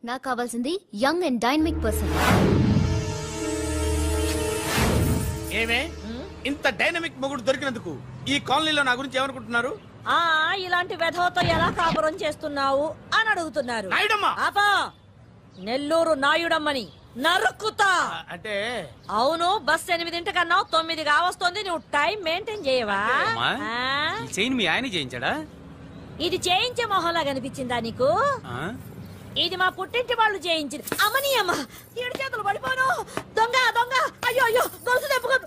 నాకు కావాల్సింది యంగ్ అండ్ డైనమిక్ పర్సన్. ఏమే ఇంత డైనమిక్ మొగుడు దొరికినందుకు ఈ కాలనీలో నా గురించి ఏమనుకుంటున్నారు? ఇలాంటి వెధవతో ఎలా కాపురం చేస్తున్నావు అని అడుగుతున్నారు. ఆపా, నెల్లూరు నాయుడమ్మని నరుక్కుతా. అంటే అవును, బస్ 8 కన్నావు, 9 కావస్తోంది. నువ్వు టైం మెయింటైన్ చేయవా? చైన్ మీ ఆయన చేయించాడా? ఇది చేయించే మొహంలా కనిపించిందా నీకు? ఇది మా పుట్టింటి వాళ్ళు చేయించింది. అమ్మని అమ్మ, 7 చేతులు పడిపోను. దొంగ దొంగ. అయ్యో అయ్యో, గొలుసు తెప్పుకోదు.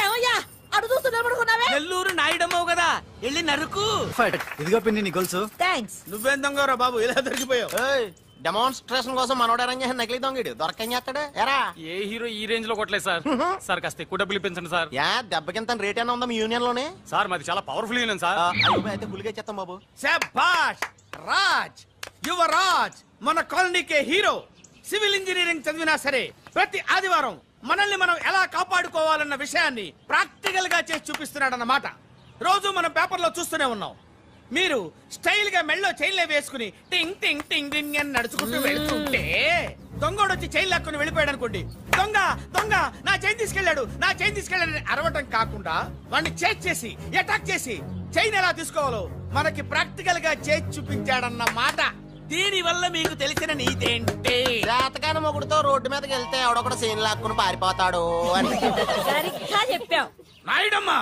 ఏమయ్యా అడు చూస్తున్నా? నెల్లూరు నాయుడమ్మవు కదా, వెళ్ళి నరుకు. ఇదిగో పిండి నీ గొలుసు. థ్యాంక్స్. నువ్వేం దొంగరా బాబు, ఇలా దొరికిపోయావు? డెమాన్స్ట్రేషన్ కోసం మనోడు అరేంజ్ చేసిన నకిలీ దొంగడు దొరకని చేస్తాడు. ఎరా ఏ హీరో ఈ రేంజ్ లో కొట్టలేదు సార్. సార్ కాస్త ఎక్కువ డబ్బులు ఇప్పించండి సార్. దెబ్బకింత రేట్ అయినా ఉందా మీ యూనియన్ లోనే? సార్ మాది చాలా పవర్ఫుల్ యూనియన్ సార్. అయితే గులిగా చేస్తాం బాబు. శభాష్ రాజ్, యువరాజ్, మన కాలనీకే హీరో. సివిల్ ఇంజనీరింగ్ చదివినా సరే ప్రతి ఆదివారం మనల్ని మనం ఎలా కాపాడుకోవాలన్న విషయాన్ని ప్రాక్టికల్ గా చేసి చూపిస్తున్నాడన్నమాట. రోజు మనం పేపర్లో చూస్తూనే ఉన్నాం. మీరు స్టైల్ గా మెళ్ళో చైన్లే వేసుకుని టింగ్ టింగ్ టింగ్ టింగ్ అని నడుచుకుంటూ వెళ్తుంటే దొంగోడు వచ్చి చైన్ లాక్కుని వెళ్ళిపోయాడు అనుకోండి. దొంగ దొంగ నా చైన్ తీసుకెళ్లాడు, నా చైన్ తీసుకెళ్లాడని అరవటం కాకుండా వాడిని చేజ్ చేసి అటాక్ చేసి చైన్ ఎలా తీసుకోవాలో మనకి ప్రాక్టికల్ గా చేసి చూపించాడన్న మాట. దీని వల్ల మీకు తెలిసిన నీతేంటి? జాతకాన మొగుడుతో రోడ్డు మీదకి వెళ్తే ఎవడొకడు సీన్ లాక్కుని పారిపోతాడు అని సరిగ్గా చెప్పావు నాయుడమ్మా.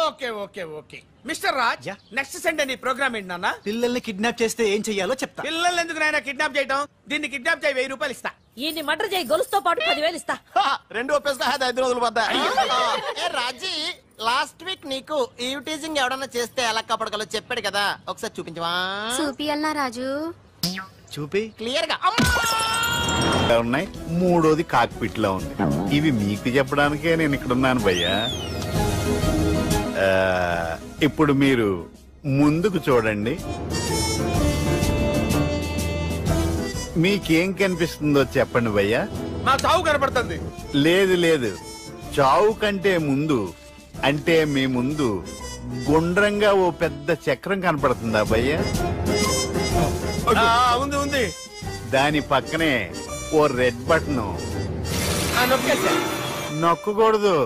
Okay okay okay mister Raj, next Sunday నీ ప్రోగ్రామ్ ఏంటి నాన్న? పిల్లల్ని కిడ్నాప్ చేస్తే ఏం చెయ్యాలో చెప్తా. పిల్లల్ని ఎందుకు నాయన కిడ్నాప్ చేయటం? దీన్ని కిడ్నాప్ చేయి, 1000 రూపాయలు ఇస్తా. ఈయన్ని మర్డర్ చేయి, గొలుసుతో పాటు 10,000 ఇస్తా. 2 ఒప్పేస్తా, 5 రోజులు పడ్డా. రాజీ, లాస్ట్ వీక్ నీకు ఈ టీజింగ్ ఎవడన్నా చేస్తే ఎలా కాపాడగలో చెప్పాడు కదా, ఒకసారి చూపించవా? చూపియల్నా రాజు? చూపి క్లియర్ గా. ఉన్నాయి, మూడోది కాక్పిట్ లో ఉంది. ఇవి మీకు చెప్పడానికే నేను ఇక్కడ ఉన్నాను భయ్యా. ఇప్పుడు మీరు ముందుకు చూడండి. మీకేం కనిపిస్తుందో చెప్పండి భయ్యా. నా చావు కనపడుతుంది. లేదు లేదు, చావు కంటే ముందు అంటే మీ ముందు గుండ్రంగా ఓ పెద్ద చక్రం కనపడుతుందా భయ్యా? ఉంది ఉంది. దాని పక్కనే ఓ రెడ్ బటన్ నొక్కేసా. నొక్కకూడదు,